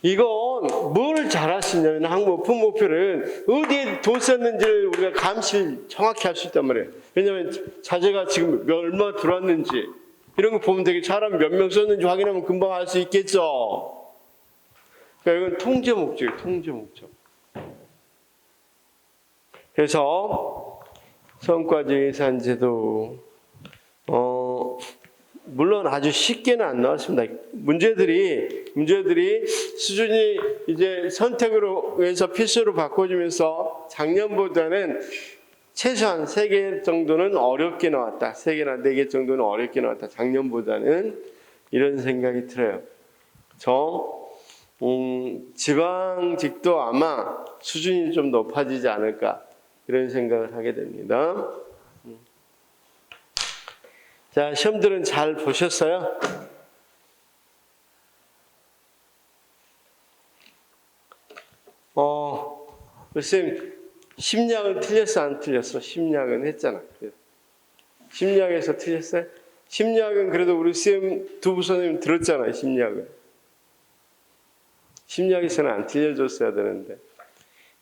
이건 뭘 잘 할 수 있냐면 항목 품목표를 어디에 돈 썼는지를 우리가 감시 정확히 할 수 있단 말이에요. 왜냐하면 자재가 지금 얼마 들어왔는지 이런 거 보면 되게 사람 몇 명 썼는지 확인하면 금방 알 수 있겠죠. 그러니까 이건 통제 목적이에요. 통제 목적. 그래서 성과주의 예산제도 물론 아주 쉽게는 안 나왔습니다. 문제들이 수준이 이제 선택으로 해서 필수로 바꿔주면서 작년보다는 최소한 3개 정도는 어렵게 나왔다. 3개나 4개 정도는 어렵게 나왔다. 작년보다는 이런 생각이 들어요. 지방직도 아마 수준이 좀 높아지지 않을까 이런 생각을 하게 됩니다. 자, 시험들은 잘 보셨어요? 선생님, 심리학은 틀렸어, 안 틀렸어? 심리학은 했잖아. 심리학에서 틀렸어요? 심리학은 그래도 우리 쌤 두부 선생님 들었잖아요, 심리학은. 심리학에서는 안 틀려줬어야 되는데.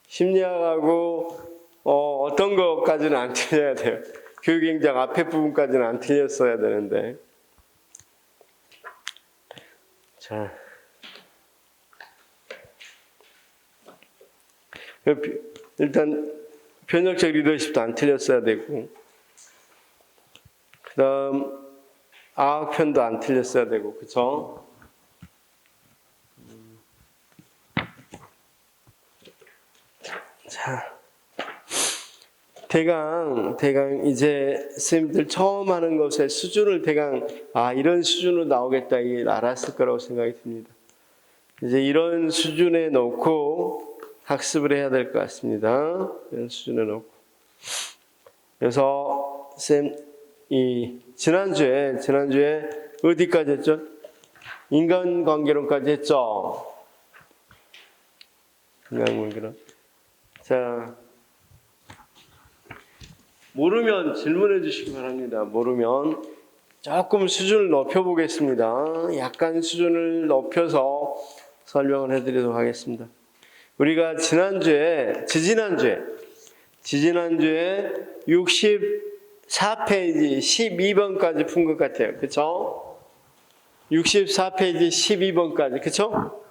심리학하고, 어떤 것까지는 안 틀려야 돼요. 교육행정 앞에 부분까지는 안 틀렸어야 되는데. 자. 일단 편역적 리더십도 안 틀렸어야 되고, 그 다음 아학편도 안 틀렸어야 되고, 그쵸? 자, 대강 이제 선생님들 처음 하는 것의 수준을 대강 이런 수준으로 나오겠다 이게 알았을 거라고 생각이 듭니다. 이제 이런 수준에 놓고 학습을 해야 될 것 같습니다. 이런 수준에 놓고. 그래서 쌤 지난주에 어디까지 했죠? 인간관계론까지 했죠. 인간관계론. 자, 모르면 질문해 주시기 바랍니다. 모르면 조금 수준을 높여 보겠습니다. 약간 수준을 높여서 설명을 해드리도록 하겠습니다. 우리가 지지난주에 64페이지 12번까지 푼 것 같아요. 그쵸? 64페이지 12번까지. 그쵸?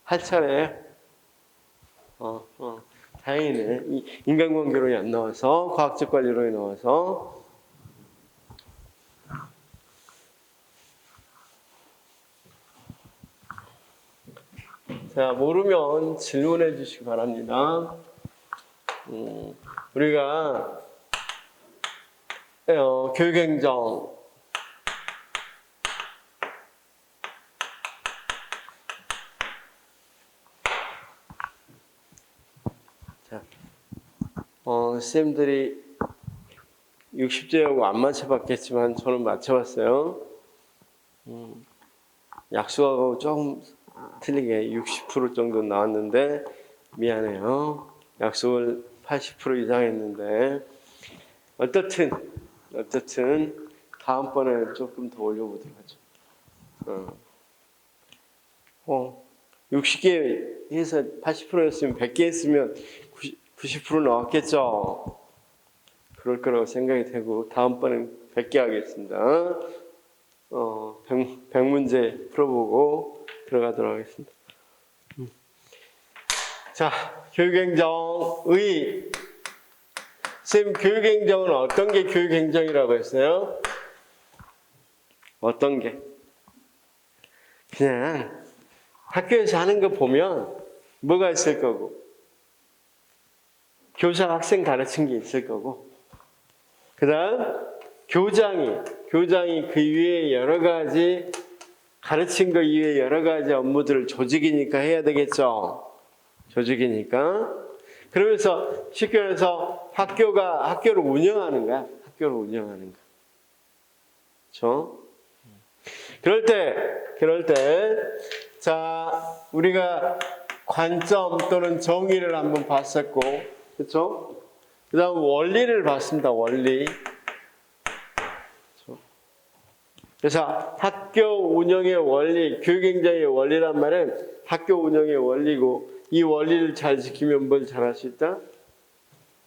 할 차례예요? 다행이네. 인간관계론이 안 나와서, 과학적 관리론이 나와서. 자, 모르면 질문해 주시기 바랍니다. 우리가 교육행정 자, 쌤들이 60제하고 안 맞춰봤겠지만 저는 맞춰봤어요. 약수하고 조금 틀리게 60% 정도 나왔는데 미안해요. 약속을 80% 이상 했는데 어떻든 다음번에 조금 더 올려보도록 하죠. 60개 해서 80%였으면 100개 했으면 90% 나왔겠죠. 그럴 거라고 생각이 되고 다음번엔 100개 하겠습니다. 100문제 풀어보고 들어가도록 하겠습니다. 자, 교육행정의 쌤, 교육행정은 어떤 게 교육행정이라고 했어요? 어떤 게? 그냥 학교에서 하는 거 보면 뭐가 있을 거고 교사 학생 가르친 게 있을 거고 그 다음 교장이 그 이외에 여러 가지 가르친 거 이외에 여러 가지 업무들을 조직이니까 해야 되겠죠. 조직이니까. 그러면서 쉽게 말해서 학교를 운영하는 거야. 그렇죠? 그럴 때 자, 우리가 관점 또는 정의를 한번 봤었고 그렇죠? 그다음 원리를 봤습니다. 원리. 그렇죠? 그래서 학교 운영의 원리, 교육행정의 원리란 말은 학교 운영의 원리고 이 원리를 잘 지키면 뭘 잘할 수 있다?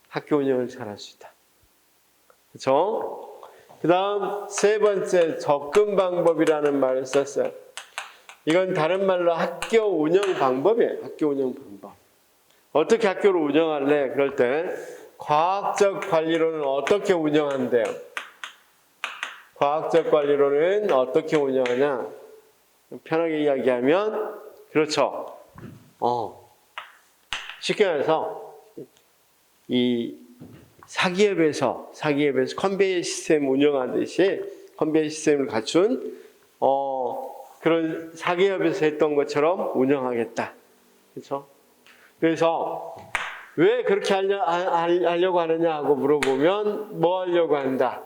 학교 운영을 잘할 수 있다. 그렇죠? 그 다음 세 번째 접근 방법이라는 말을 썼어요. 이건 다른 말로 학교 운영 방법이에요. 학교 운영 방법. 어떻게 학교를 운영할래? 그럴 때 과학적 관리로는 어떻게 운영한대요? 과학적 관리로는 어떻게 운영하냐? 편하게 이야기하면 그렇죠. 쉽게 말해서 이 사기업에서 컨베이어 시스템 운영하듯이 컨베이어 시스템을 갖춘 그런 사기업에서 했던 것처럼 운영하겠다. 그렇죠? 그래서 왜 그렇게 하려고 하느냐 하고 물어보면 뭐 하려고 한다?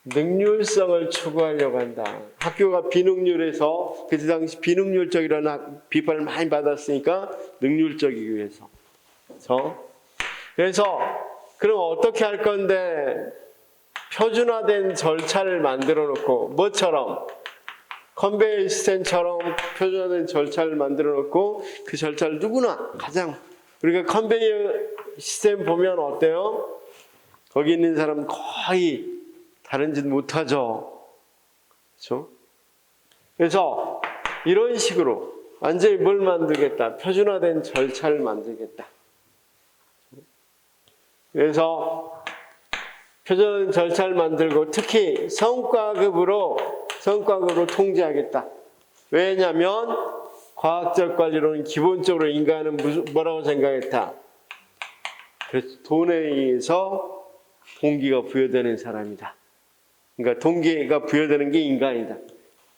능률성을 추구하려고 한다. 학교가 비능률에서 그때 당시 비능률적이라는 비판을 많이 받았으니까 능률적이기 위해서. 그래서 그럼 어떻게 할 건데 표준화된 절차를 만들어 놓고 뭐처럼 컨베이어 시스템처럼 표준화된 절차를 만들어 놓고 그 절차를 누구나 가장 우리가 컨베이어 시스템 보면 어때요? 거기 있는 사람 거의 다른 짓 못하죠. 그렇죠? 그래서 이런 식으로 완전히 뭘 만들겠다? 표준화된 절차를 만들겠다. 그래서 표준 절차를 만들고 특히 성과급으로 통제하겠다. 왜냐하면 과학적 관리로는 기본적으로 인간은 뭐라고 생각했다? 그래서 돈에 의해서 동기가 부여되는 사람이다. 그러니까 동기가 부여되는 게 인간이다.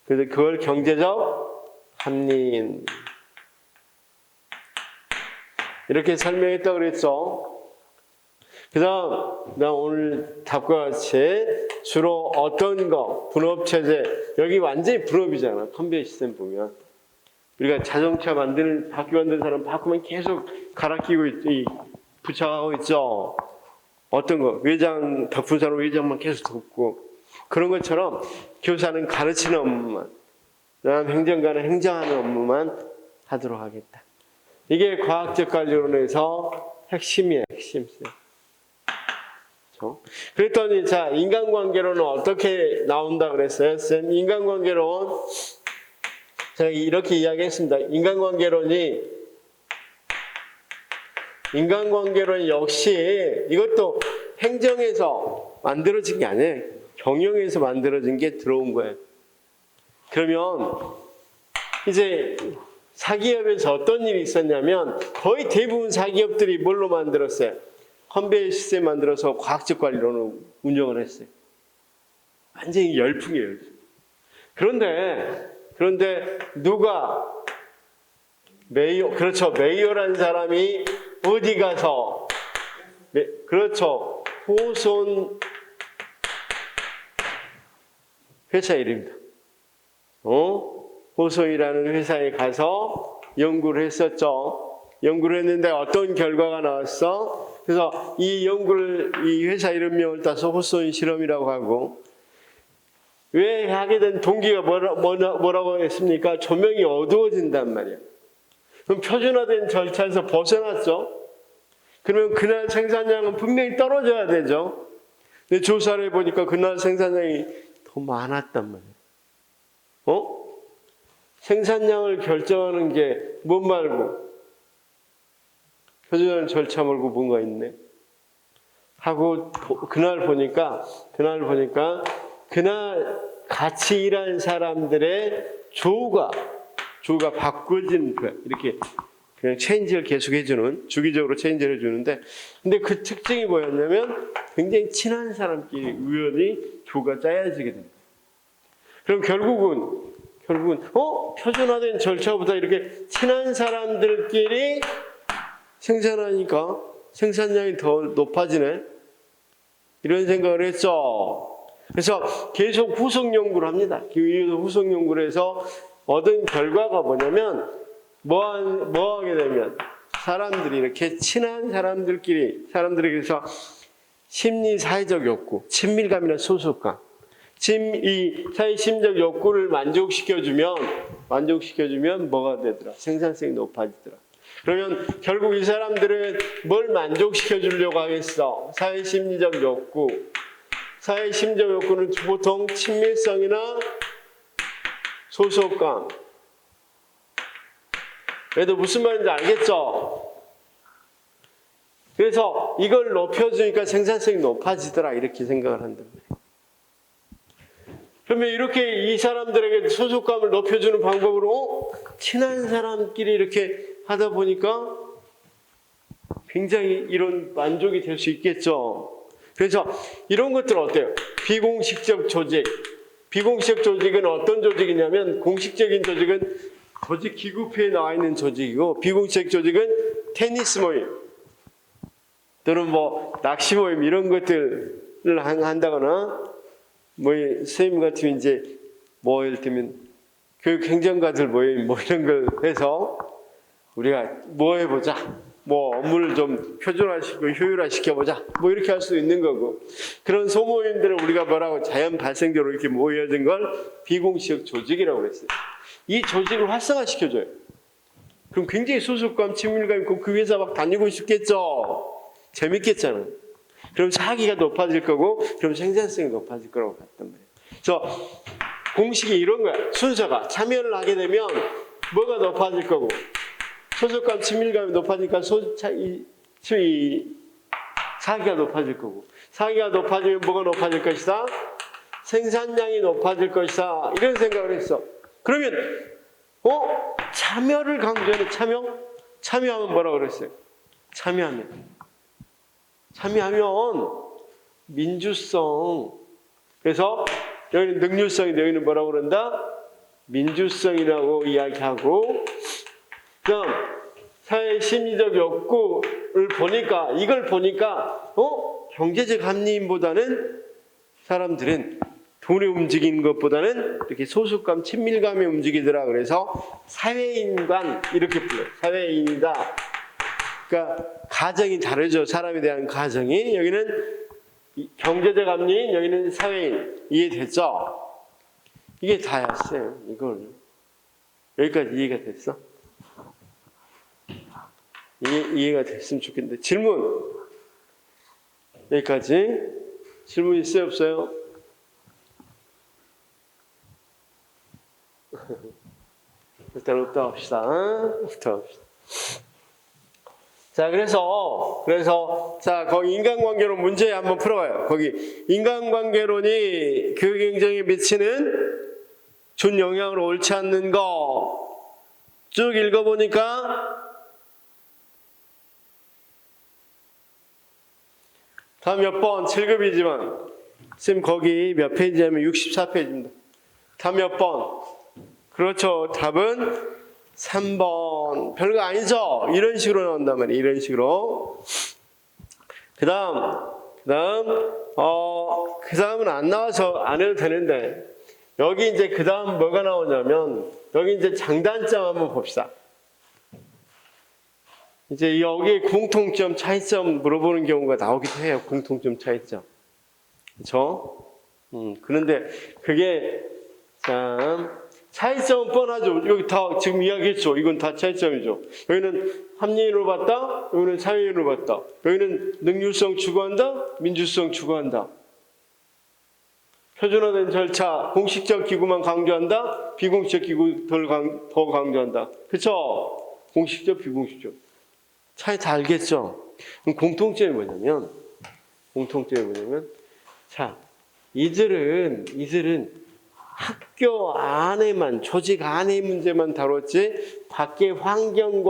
그래서 그걸 경제적 합리인 이렇게 설명했다고 그랬죠. 그다음 나 오늘 답과 같이 주로 어떤 거 분업체제 여기 완전히 분업이잖아. 컨베이어 시스템 보면 우리가 자동차 만드는 바퀴 만드는 사람 바꾸면 계속 갈아 끼고 부착하고 있죠. 어떤 거 외장 덮은 사람 외장만 계속 덮고 그런 것처럼 교사는 가르치는 업무만 행정가는 행정하는 업무만 하도록 하겠다. 이게 과학적 관리론에서 핵심이에요. 핵심. 그랬더니 자 인간관계론은 어떻게 나온다 그랬어요? 쌤 인간관계론 제가 이렇게 이야기했습니다. 인간관계론 역시 이것도 행정에서 만들어진 게 아니에요. 경영에서 만들어진 게 들어온 거예요. 그러면 이제 사기업에서 어떤 일이 있었냐면 거의 대부분 사기업들이 뭘로 만들었어요? 컨베이어 시스템 만들어서 과학적 관리로는 운영을 했어요. 완전히 열풍이에요. 그런데 누가 메이어라는 사람이 어디 가서 그렇죠. 호손 회사 이름입니다. 호손이라는 회사에 가서 연구를 했었죠. 연구를 했는데 어떤 결과가 나왔어? 그래서 이 회사 이름명을 따서 호손 실험이라고 하고, 왜 하게 된 동기가 뭐라고 했습니까? 조명이 어두워진단 말이야. 그럼 표준화된 절차에서 벗어났죠? 그러면 그날 생산량은 분명히 떨어져야 되죠? 근데 조사를 해보니까 그날 생산량이 더 많았단 말이야. 생산량을 결정하는 게 뭔 말고? 표준화된 절차 말고 뭔가 있네. 하고 그날 보니까 그날 같이 일한 사람들의 조우가 바꿔지는 거야. 이렇게 그냥 체인지를 계속 해주는, 주기적으로 체인지를 해주는데, 근데 그 특징이 뭐였냐면 굉장히 친한 사람끼리 우연히 조가 짜여지게 됩니다. 그럼 결국은 표준화된 절차보다 이렇게 친한 사람들끼리 생산하니까 생산량이 더 높아지네. 이런 생각을 했죠. 그래서 계속 후속 연구를 합니다. 후속 연구를 해서 얻은 결과가 뭐냐면 뭐 하게 되면 사람들이 이렇게 친한 사람들이 그래서 심리 사회적 욕구, 친밀감이나 소속감, 이 사회 심적 욕구를 만족시켜주면 뭐가 되더라? 생산성이 높아지더라. 그러면 결국 이 사람들은 뭘 만족시켜 주려고 하겠어? 사회 심리적 욕구. 사회 심리적 욕구는 보통 친밀성이나 소속감. 그래도 무슨 말인지 알겠죠? 그래서 이걸 높여주니까 생산성이 높아지더라 이렇게 생각을 한단 말이에요. 그러면 이렇게 이 사람들에게 소속감을 높여주는 방법으로 친한 사람끼리 이렇게 하다 보니까 굉장히 이런 만족이 될 수 있겠죠. 그래서 이런 것들 어때요? 비공식적 조직, 비공식 조직은 어떤 조직이냐면 공식적인 조직은 조직 기구표에 나와 있는 조직이고 비공식 조직은 테니스 모임 또는 뭐 낚시 모임 이런 것들을 한다거나 뭐 선생님 같으면 이제 뭐 예를 들면 교육 행정가들 모임 뭐 이런 걸 해서 우리가 뭐 해보자. 뭐 업무를 좀 표준화시키고 효율화시켜보자. 뭐 이렇게 할 수 있는 거고 그런 소모임들을 우리가 뭐라고 자연 발생적으로 이렇게 모여진 걸 비공식 조직이라고 그랬어요. 이 조직을 활성화시켜줘요. 그럼 굉장히 소속감, 친밀감 있고 그 회사 막 다니고 싶겠죠. 재밌겠잖아요. 그럼 사기가 높아질 거고 그럼 생산성이 높아질 거라고 봤단 말이에요. 그래서 공식이 이런 거야. 순서가 참여를 하게 되면 뭐가 높아질 거고 소속감, 친밀감이 높아지니까 사기가 높아질 거고 사기가 높아지면 뭐가 높아질 것이다? 생산량이 높아질 것이다. 이런 생각을 했어. 그러면 참여를 강조하는 참여하면 뭐라고 그랬어요? 참여하면 민주성. 그래서 여기는 능률성인데 여기는 뭐라고 그런다? 민주성이라고 이야기하고 그럼 사회의 심리적 욕구를 보니까 이걸 보니까 경제적 합리인보다는 사람들은 돈에 움직이는 것보다는 이렇게 소속감, 친밀감에 움직이더라. 그래서 사회인관 이렇게 불러요. 사회인이다. 그러니까 가정이 다르죠. 사람에 대한 가정이. 여기는 경제적 합리인, 여기는 사회인. 이해됐죠? 이게 다였어요. 이걸. 여기까지 이해가 됐어? 이해가 됐으면 좋겠는데. 질문. 여기까지. 질문 있어요? 없어요? 일단 없다 합시다. 자, 그래서 자, 거기 인간관계론 문제 한번 풀어봐요. 거기 인간관계론이 교육 행정에 미치는 준 영향으로 옳지 않는 거 쭉 읽어보니까 다음 몇 번 7급이지만 쌤 거기 몇 페이지냐면 64페이지입니다. 다음 몇 번? 그렇죠. 답은 3번. 별거 아니죠? 이런 식으로 나온단 말이에요. 이런 식으로. 그 다음은 안 나와서 안 해도 되는데, 여기 이제 그 다음 뭐가 나오냐면, 여기 이제 장단점 한번 봅시다. 이제 여기 공통점, 차이점 물어보는 경우가 나오기도 해요. 공통점, 차이점. 그렇죠? 그런데 그게 참 차이점은 뻔하죠. 여기 다 지금 이야기했죠. 이건 다 차이점이죠. 여기는 합리인으로 봤다. 여기는 사회인으로 봤다. 여기는 능률성 추구한다. 민주성 추구한다. 표준화된 절차, 공식적 기구만 강조한다. 비공식적 기구 더 강조한다. 그렇죠? 공식적, 비공식적. 차이 다 알겠죠? 그럼 공통점이 뭐냐면 자, 이들은 학교 안에만, 조직 안의 문제만 다뤘지 밖의 환경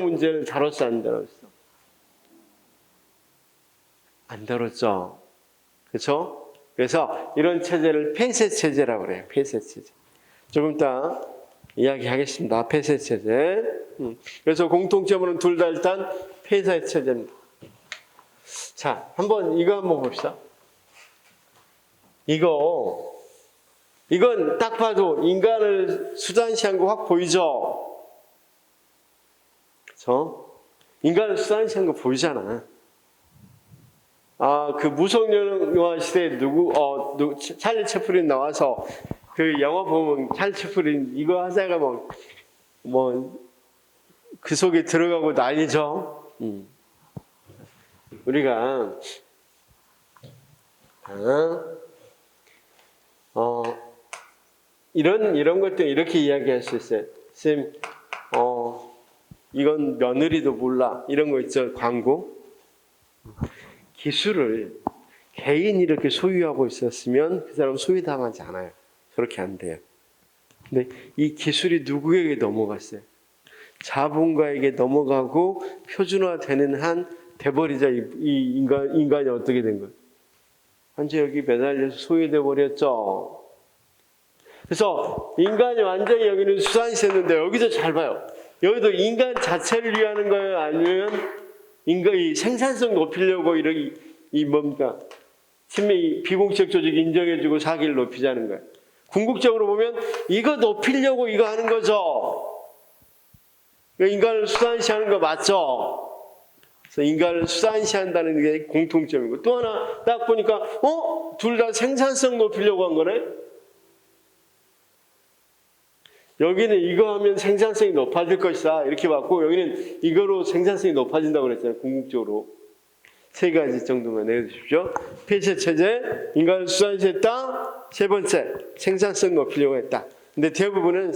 문제를 다뤘어, 안 다뤘어? 안 다뤘죠. 그렇죠? 그래서 이런 체제를 폐쇄 체제라고 그래요. 폐쇄 체제. 조금 이따 이야기하겠습니다. 폐쇄 체제. 그래서 공통점으로는 둘 다 일단 폐쇄 체제입니다. 자, 이거 한번 봅시다. 이건 딱 봐도 인간을 수단시한 거 확 보이죠? 그렇죠? 인간을 수단시한 거 보이잖아. 그 무성영화 시대에 찰리 채플린 나와서 그 영화 보면 찰리 채플린 이거 하다가 그 속에 들어가고 난리죠. 우리가 이런 것들 이렇게 이야기할 수 있어요. 쌤, 이건 며느리도 몰라. 이런 거 있죠. 광고. 기술을 개인이 이렇게 소유하고 있었으면 그 사람 소유당하지 않아요. 그렇게 안 돼요. 근데 이 기술이 누구에게 넘어갔어요? 자본가에게 넘어가고 표준화되는 한 돼버리자 이 인간이 어떻게 된 거예요? 완전 여기 매달려서 소외돼 버렸죠. 그래서 인간이 완전히 여기는 수산시했는데 여기서 잘 봐요. 여기도 인간 자체를 위하는 거예요? 아니면 인간이 생산성 높이려고 이런 이 뭡니까? 비공식 조직 인정해주고 사기를 높이자는 거예요. 궁극적으로 보면 이거 높이려고 이거 하는 거죠. 인간을 수단시하는 거 맞죠? 그래서 인간을 수단시한다는 게 공통점이고 또 하나 딱 보니까 둘 다 생산성 높이려고 한 거네. 여기는 이거 하면 생산성이 높아질 것이다 이렇게 봤고 여기는 이거로 생산성이 높아진다고 그랬잖아요. 궁극적으로 세 가지 정도만 내주십시오. 폐쇄 체제, 인간을 수단시했다. 세 번째, 생산성 높이려고 했다. 근데 대부분은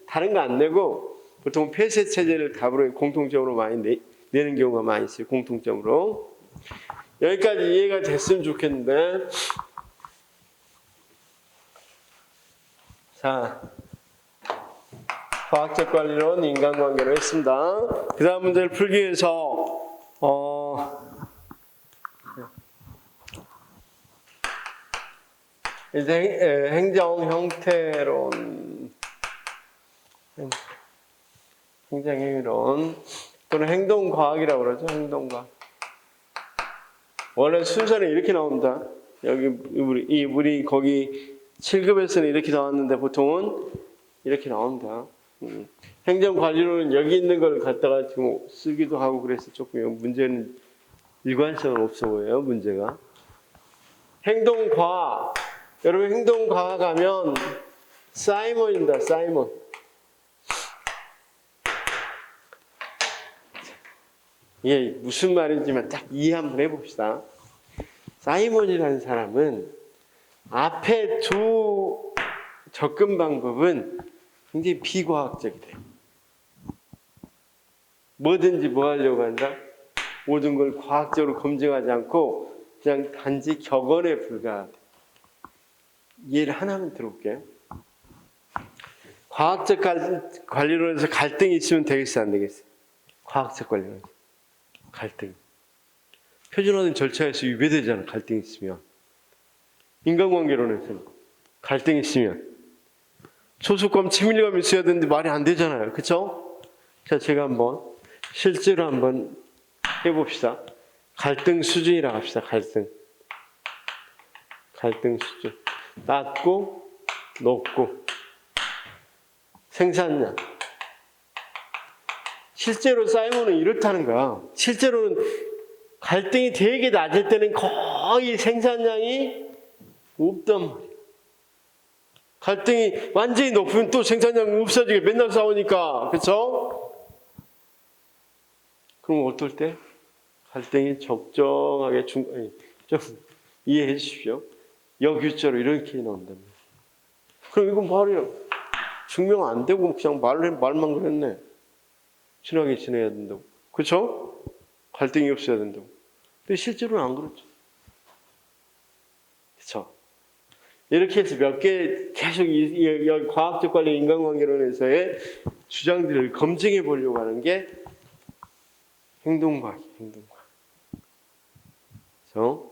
다른 거 안 내고 보통 폐쇄 체제를 답으로 공통적으로 많이 내는 경우가 많이 있어요. 공통점으로. 여기까지 이해가 됐으면 좋겠는데. 자, 과학적 관리론 인간관계로 했습니다. 그 다음 문제를 풀기 위해서 이제 행정 형태론, 행정행위론 또는 행동과학이라고 그러죠. 행동과학. 원래 순서는 이렇게 나옵니다. 여기 우리 거기 7급에서는 이렇게 나왔는데 보통은 이렇게 나옵니다. 행정관리론은 여기 있는 걸 갖다가 지금 쓰기도 하고 그래서 조금 문제는 일관성은 없어 보여요. 문제가. 행동과학. 여러분 행동과학 하면 사이먼입니다. 사이먼. 이게 무슨 말인지만 딱 이해 한번 해봅시다. 사이먼이라는 사람은 앞에 두 접근 방법은 굉장히 비과학적이래요. 뭐든지 뭐 하려고 한다? 모든 걸 과학적으로 검증하지 않고 그냥 단지 격언에 불과하다. 이해를 하나만 들어볼게요. 과학적 관리론에서 갈등이 있으면 되겠어요? 안 되겠어요? 과학적 관리론에서 갈등. 표준화된 절차에서 위배되잖아. 갈등이 있으면. 인간관계론에서는 갈등이 있으면 소속감, 친밀감이 있어야 되는데 말이 안 되잖아요. 그렇죠? 자, 제가 한번 실제로 한번 해봅시다. 갈등 수준이라고 합시다. 갈등 수준. 낮고 높고 생산량. 실제로 사이먼은 이렇다는 거야. 실제로는 갈등이 되게 낮을 때는 거의 생산량이 없단 말이야. 갈등이 완전히 높으면 또 생산량이 없어지게 맨날 싸우니까. 그렇죠? 그럼 어떨 때? 갈등이 적정하게 좀 이해해 주십시오. 역유자로 이렇게 나온다면. 그럼 이건 말이야. 증명 안 되고 그냥 말만 그랬네. 친하게 지내야 된다고. 그렇죠? 갈등이 없어야 된다고. 근데 실제로는 안 그렇죠. 그렇죠? 이렇게 해서 몇 개 계속 이 과학적 관리 인간관계론에서의 주장들을 검증해 보려고 하는 게 행동과학이에요. 행동과학. 그렇죠?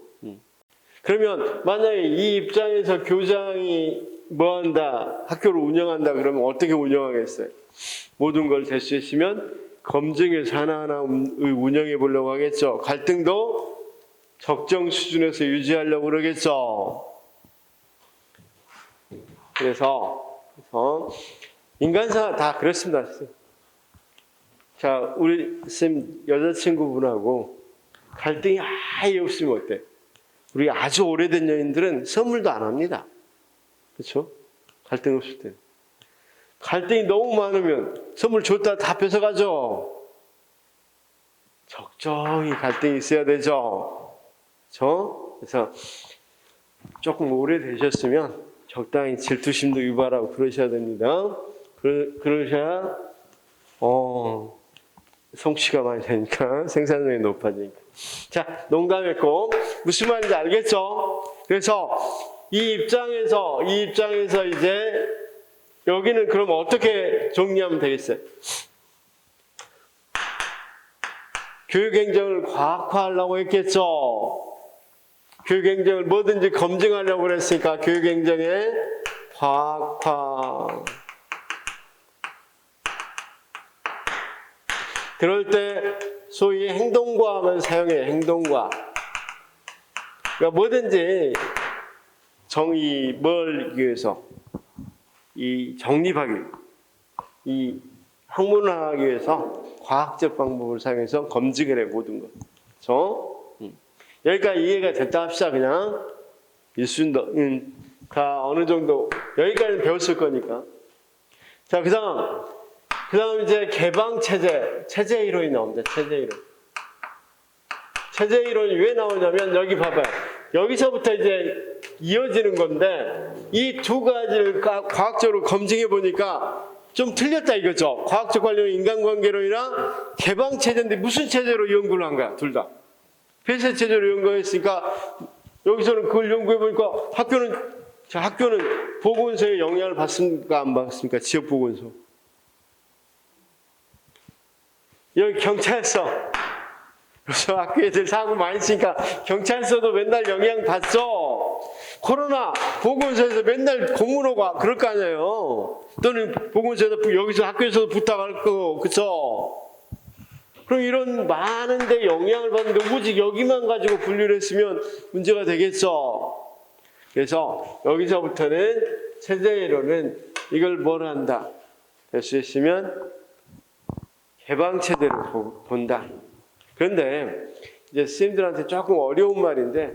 그러면 만약에 이 입장에서 교장이 뭐한다, 학교를 운영한다 그러면 어떻게 운영하겠어요? 모든 걸 대수했으면 검증해서 하나하나 운영해 보려고 하겠죠. 갈등도 적정 수준에서 유지하려고 그러겠죠. 그래서 인간사 다 그렇습니다. 자, 우리 쌤 여자친구분하고 갈등이 아예 없으면 어때? 우리 아주 오래된 연인들은 선물도 안 합니다. 그렇죠? 갈등 없을 때. 갈등이 너무 많으면 선물 줬다 다 뺏어가죠. 적정히 갈등이 있어야 되죠. 그래서 조금 오래되셨으면 적당히 질투심도 유발하고 그러셔야 됩니다. 그러셔야 성취가 많이 되니까 생산량이 높아지니까. 자, 농담했고 무슨 말인지 알겠죠? 그래서 이 입장에서 이제 여기는 그럼 어떻게 정리하면 되겠어요? 교육행정을 과학화하려고 했겠죠. 교육행정을 뭐든지 검증하려고 그랬으니까 교육행정의 과학화. 그럴 때 소위 행동과학을 사용해요. 행동과학. 그러니까 뭐든지 뭘 위해서 이 정립하기, 이 학문화하기 위해서 과학적 방법을 사용해서 검증을 해 모든 것. 그렇죠? 여기까지 이해가 됐다 합시다. 그냥 일순도 다 어느 정도 여기까지는 배웠을 거니까. 자, 그다음 이제 개방 체제 이론이 나옵니다. 체제 이론. 체제 이론이 왜 나오냐면 여기 봐봐요. 여기서부터 이제 이어지는 건데 이 두 가지를 과학적으로 검증해 보니까 좀 틀렸다 이거죠. 과학적 관련 인간관계론이랑 개방 체제인데 무슨 체제로 연구를 한 거야? 둘 다. 폐쇄 체제로 연구했으니까 여기서는 그걸 연구해 보니까 학교는 보건소에 영향을 받습니까? 안 받습니까? 지역 보건소. 여기 경찰서. 그래서 학교 애들 사고 많이 치니까 경찰서도 맨날 영향 받죠. 코로나 보건소에서 맨날 공문 오고 그럴 거 아니에요. 또는 보건소에서 여기서 학교에서도 부탁할 거고, 그쵸? 그럼 이런 많은 데 영향을 받는데 오직 여기만 가지고 분류를 했으면 문제가 되겠죠. 그래서 여기서부터는 체제이론은 이걸 뭘 한다? 될 수 있으면 개방체제로 본다. 그런데 이제 스님들한테 조금 어려운 말인데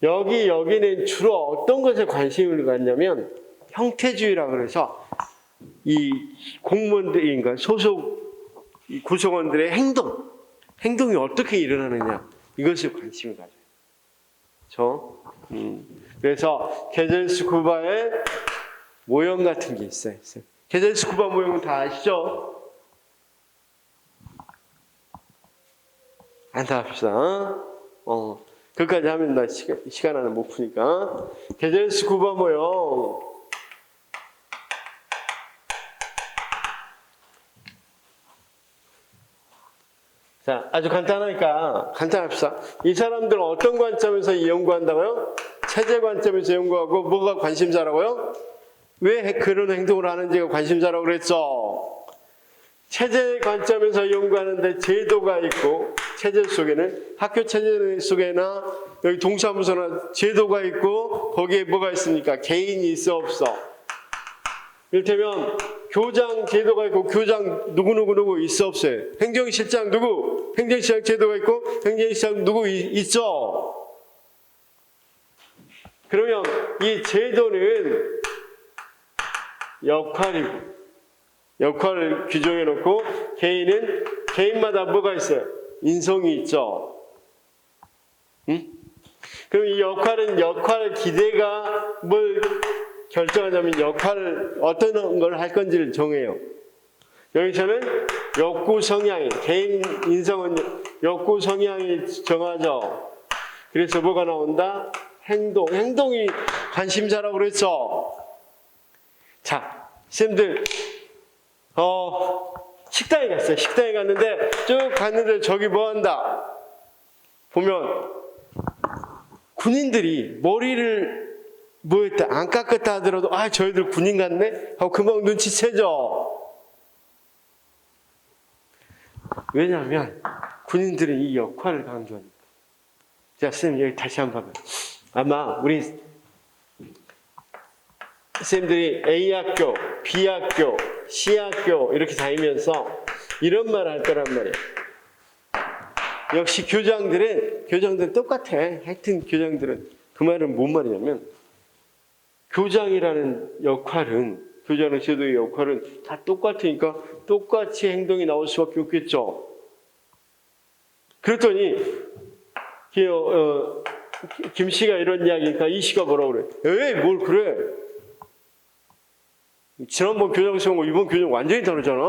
여기는 주로 어떤 것에 관심을 갖냐면 형태주의라 그래서 이 공무원들인가 소속 구성원들의 행동이 어떻게 일어나느냐 이것에 관심을 가져요. 그렇죠? 그래서 게젤스쿠바의 모형 같은 게 있어요. 게젤스쿠바 모형은 다 아시죠? 안타깝시다. 그까지 하면 나 시간 안에 못 푸니까. 게젤스쿠바 모형. 자, 아주 간단합시다. 이 사람들은 어떤 관점에서 연구한다고요? 체제 관점에서 연구하고 뭐가 관심사라고요? 왜 그런 행동을 하는지가 관심사라고 그랬죠? 체제 관점에서 연구하는데 제도가 있고 체제 속에는 학교 체제 속에나 여기 동사무소나 제도가 있고 거기에 뭐가 있습니까? 개인이 있어 없어? 이를테면 교장 제도가 있고 교장 누구 있어 없어요? 행정실장 누구? 행정실장 제도가 있고 행정실장 누구 있죠? 그러면 이 제도는 역할을 규정해 놓고 개인은 개인마다 뭐가 있어요? 인성이 있죠. 응? 그럼 이 역할 기대가 뭘 결정하냐면 어떤 걸 할 건지를 정해요. 여기서는 욕구 성향이 개인 인성은 욕구 성향이 정하죠. 그래서 뭐가 나온다? 행동이 관심사라고 그랬죠. 자, 선생님들 식당에 갔어요. 식당에 갔는데 쭉 갔는데 저기 뭐 한다? 보면 군인들이 머리를 뭐 했다 안 깎았다 하더라도 저희들 군인 같네? 하고 금방 눈치채죠. 왜냐하면 군인들은 이 역할을 강조하니까. 자, 선생님 여기 다시 한번 봐봐요. 아마 우리 선생님들이 A학교, B학교, C학교 이렇게 다니면서 이런 말 할 거란 말이에요. 역시 교장들은 똑같아. 하여튼 교장들은 그 말은 뭔 말이냐면 교장이라는 역할은 교장의 제도의 역할은 다 똑같으니까 똑같이 행동이 나올 수밖에 없겠죠. 그랬더니 김 씨가 이런 이야기니까 이 씨가 뭐라고 그래? 에이 뭘 그래? 지난번 교장 시험하고 이번 교장 완전히 다르잖아.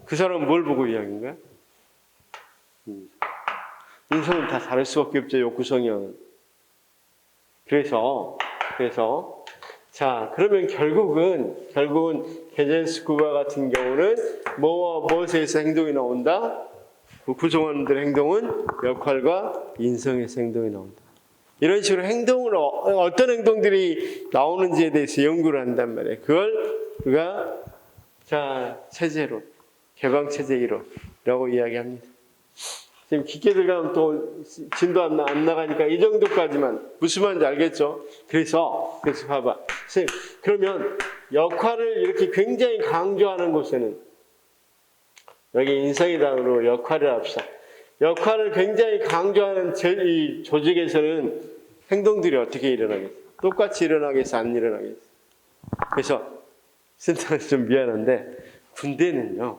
그 사람은 뭘 보고 이야기인 거야? 인성은 다 다를 수밖에 없죠. 욕구 성향은. 그래서 자 그러면 결국은 게젤스쿠바 같은 경우는 무엇에서 행동이 나온다? 구성원들의 행동은 역할과 인성에서 행동이 나온다. 이런 식으로 행동을 어떤 행동들이 나오는지에 대해서 연구를 한단 말이에요. 그걸 우리가 체제론, 개방체제 이론이라고 이야기합니다. 지금 깊게 들어가면 또 진도 안 나가니까 이 정도까지만 무슨 말인지 알겠죠? 그래서 봐봐. 선생님, 그러면 역할을 이렇게 굉장히 강조하는 곳에는 여기 인성이단으로 역할을 합시다. 역할을 굉장히 강조하는 이 조직에서는 행동들이 어떻게 일어나겠어? 똑같이 일어나겠어? 안 일어나겠어? 그래서 센터는 좀 미안한데 군대는요.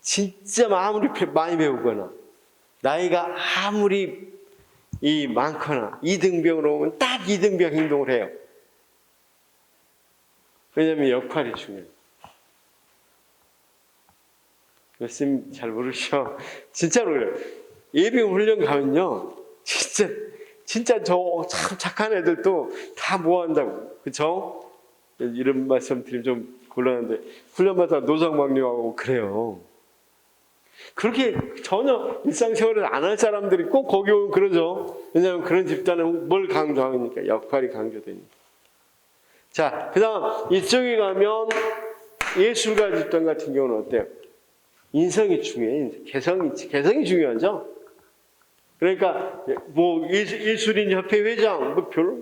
진짜 아무리 많이 배우거나 나이가 아무리 많거나 이등병으로 오면 딱 이등병 행동을 해요. 왜냐하면 역할이 중요해요. 말씀 잘 모르시죠? 진짜로 그래요. 예비군 훈련 가면요. 진짜 저 참 착한 애들도 다 모아한다고. 그쵸? 이런 말씀 드리면 좀 곤란한데 훈련마다 노상방뇨하고 그래요. 그렇게 전혀 일상생활을 안 할 사람들이 꼭 거기 오면 그러죠. 왜냐하면 그런 집단은 뭘 강조하니까 역할이 강조되니까. 자, 그 다음 이쪽에 가면 예술가 집단 같은 경우는 어때요? 인성이 중요해요. 개성이 중요하죠. 그러니까 뭐 예술인 협회 회장 뭐 별로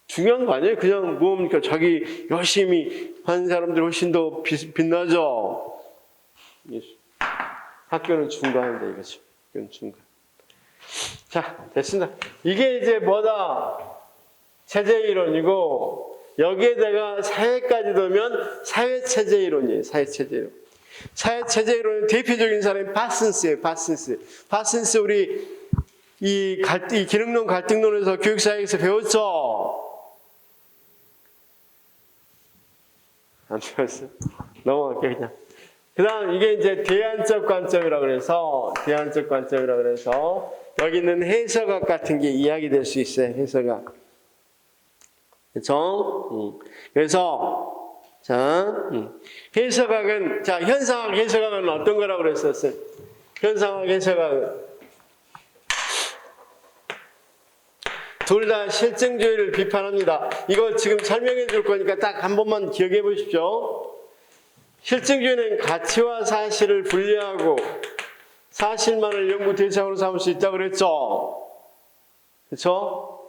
중요한 거 아니에요. 그냥 뭡니까 자기 열심히 한 사람들 훨씬 더 빛나죠. 학교는 중간인데 이거죠. 학교는 중간. 자, 됐습니다. 이게 이제 뭐다? 체제 이론이고 여기에다가 사회까지 넣으면 사회체제 이론이에요. 사회체제 이론. 사회체제 이론의 대표적인 사람이 파슨스예요. 파슨스 우리 이 기능론 갈등론에서 교육사회에서 배웠죠? 안 배웠어요? 넘어갈게요 그냥. 그 다음 이게 이제 대안적 관점이라고 그래서 여기 있는 해석학 같은 게 이야기될 수 있어요. 해석학. 그렇죠? 그래서 해석학은 현상학 해석학은 어떤 거라고 그랬었어요? 현상학 해석학은 둘 다 실증주의를 비판합니다. 이거 지금 설명해 줄 거니까 딱 한 번만 기억해 보십시오. 실증주의는 가치와 사실을 분리하고 사실만을 연구 대상으로 삼을 수 있다고 그랬죠. 그렇죠?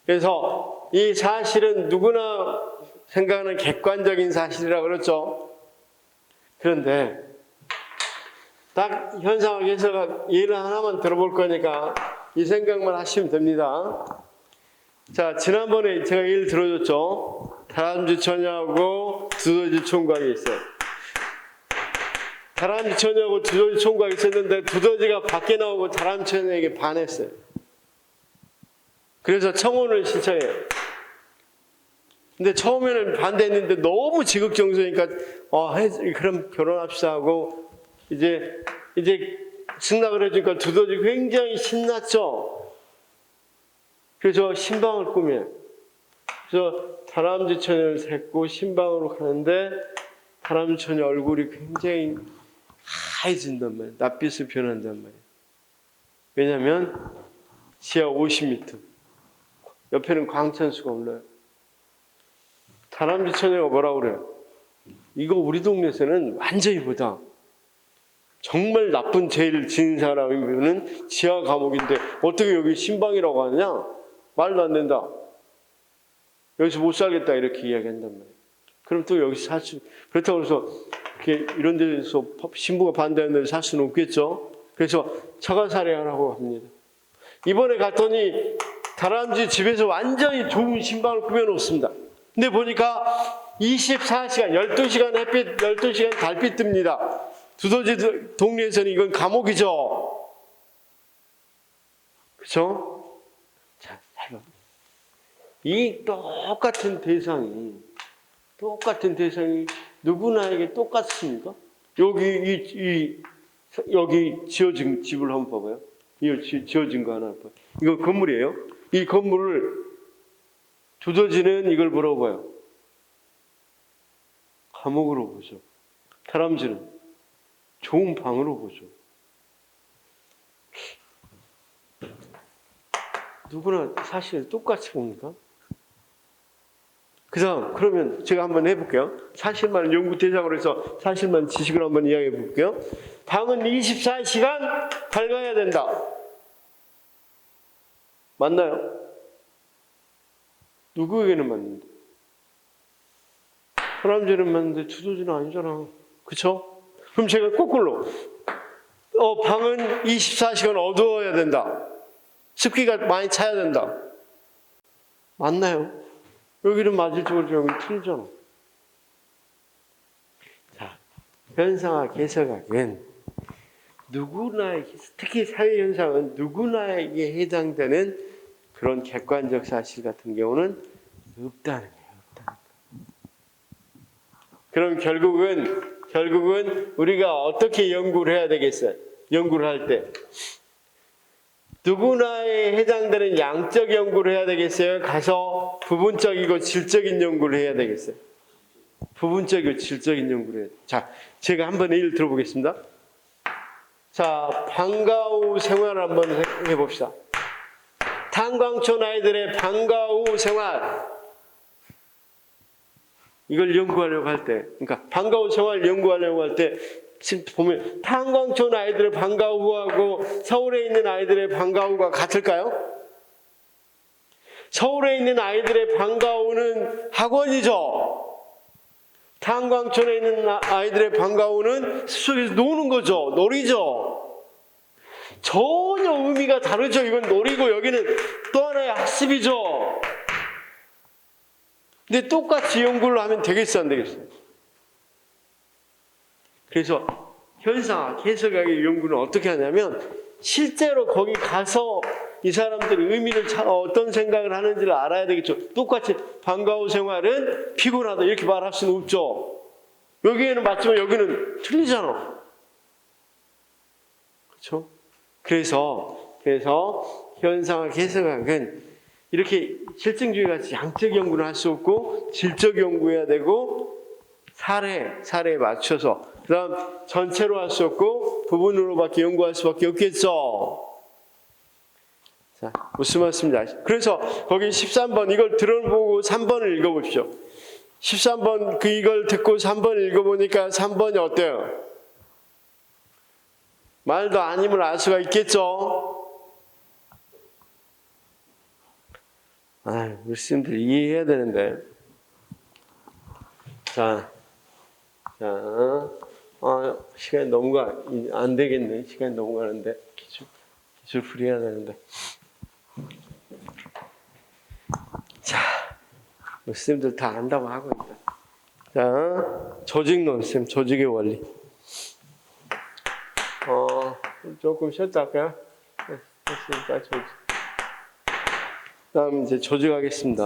그래서 이 사실은 누구나 생각하는 객관적인 사실이라고 그랬죠. 그런데 딱 현상학 해석학 예를 하나만 들어볼 거니까 이 생각만 하시면 됩니다. 자, 지난번에 제가 예를 들어줬죠. 다람쥐 처녀하고 두더지 총각이 있어요. 다람쥐 처녀하고 두더지 총각이 있었는데 두더지가 밖에 나오고 다람쥐 처녀에게 반했어요. 그래서 청혼을 신청해요. 근데 처음에는 반대했는데 너무 지극정성이니까 그럼 결혼합시다 하고 이제 승낙을 해주니까 두더지 굉장히 신났죠. 그래서 신방을 꾸며요. 그래서 다람쥐 처녀를 데리고 신방으로 가는데 다람쥐 처녀 얼굴이 굉장히 하얘진단 말이에요. 낯빛으로 변한단 말이에요. 왜냐하면 지하 50m 옆에는 광천수가 올라요. 다람쥐 처녀가 뭐라고 그래요? 이거 우리 동네에서는 완전히 보다 정말 나쁜 죄를 지은 사람이면은 지하 감옥인데 어떻게 여기 신방이라고 하느냐? 말도 안 된다. 여기서 못 살겠다 이렇게 이야기한단 말이에요. 그럼 또 여기서 살 수, 그렇다고 해서 이렇게 이런 데서 신부가 반대하는데 살 수는 없겠죠. 그래서 처가살해하라고 합니다. 이번에 갔더니 다람쥐 집에서 완전히 좋은 신방을 꾸며놓습니다. 근데 보니까 24시간, 12시간 햇빛, 12시간 달빛 뜹니다. 두더지 동네에서는 이건 감옥이죠. 그렇죠? 자, 잘 봐. 이 똑같은 대상이 누구나에게 똑같습니까? 여기 지어진 집을 한번 봐봐요. 이 지어진 거 하나 봐요. 이거 건물이에요. 이 건물을 두더지는 이걸 뭐라고 봐요? 감옥으로 보죠. 다람쥐는 좋은 방으로 보죠. 누구나 사실 똑같이 봅니까? 그러면 제가 한번 해볼게요. 사실만 연구 대상으로 해서 사실만 지식을 한번 이야기해 볼게요. 방은 24시간 밝아야 된다. 맞나요? 누구에게는 맞는데? 사람들은 맞는데 두더지는 아니잖아. 그쵸? 그럼 제가 거꾸로 방은 24시간 어두워야 된다. 습기가 많이 차야 된다. 맞나요? 여기는 맞을지 모르지 여기는 틀리잖아. 자, 현상학, 개성학은 누구나, 특히 사회현상은 누구나에게 해당되는 그런 객관적 사실 같은 경우는 없다는 거예요. 그럼 결국은 우리가 어떻게 연구를 해야 되겠어요? 연구를 할 때. 누구나에 해당되는 양적 연구를 해야 되겠어요? 가서 부분적이고 질적인 연구를 해야 되겠어요? 부분적이고 질적인 연구를 해야 돼요. 자, 제가 한번 예를 들어보겠습니다. 자, 방과 후 생활을 한번 해봅시다. 탄광촌 아이들의 방과 후 생활. 이걸 연구하려고 할 때, 그러니까 방과 후 생활을 연구하려고 할 때, 지금 보면 탄광촌 아이들의 방과 후하고 서울에 있는 아이들의 방과 후가 같을까요? 서울에 있는 아이들의 방과 후는 학원이죠. 탄광촌에 있는 아이들의 방과 후는 숲속에서 노는 거죠. 놀이죠. 전혀 의미가 다르죠. 이건 놀이고 여기는 또 하나의 학습이죠. 근데 똑같이 연구를 하면 되겠어, 안 되겠어요? 그래서 현상학, 해석학의 연구는 어떻게 하냐면 실제로 거기 가서 이 사람들이 의미를 어떤 생각을 하는지를 알아야 되겠죠. 똑같이 방과 후 생활은 피곤하다 이렇게 말할 수는 없죠. 여기에는 맞지만 여기는 틀리잖아. 그렇죠? 그래서 현상학, 해석학은 이렇게 실증주의 같이 양적 연구를 할 수 없고 질적 연구해야 되고 사례에 맞춰서 그 다음 전체로 할 수 없고 부분으로밖에 연구할 수밖에 없겠죠. 자, 무슨 말씀인지 아시죠? 그래서 거기 13번 이걸 들어보고 3번을 읽어보십시오. 13번 이걸 듣고 3번을 읽어보니까 3번이 어때요? 말도 아님을 알 수가 있겠죠. 우리 스님들 이해해야 되는데. 자, 시간이 너무 안 되겠네. 시간이 너무 가는데. 기술 풀이해야 되는데. 자, 우리 스님들 다 안다고 하고 있다. 자, 조직론, 쌤, 조직의 원리. 조금 쉬었다 할까요? 네, 됐으니까 조직. 다음 이제 조직하겠습니다.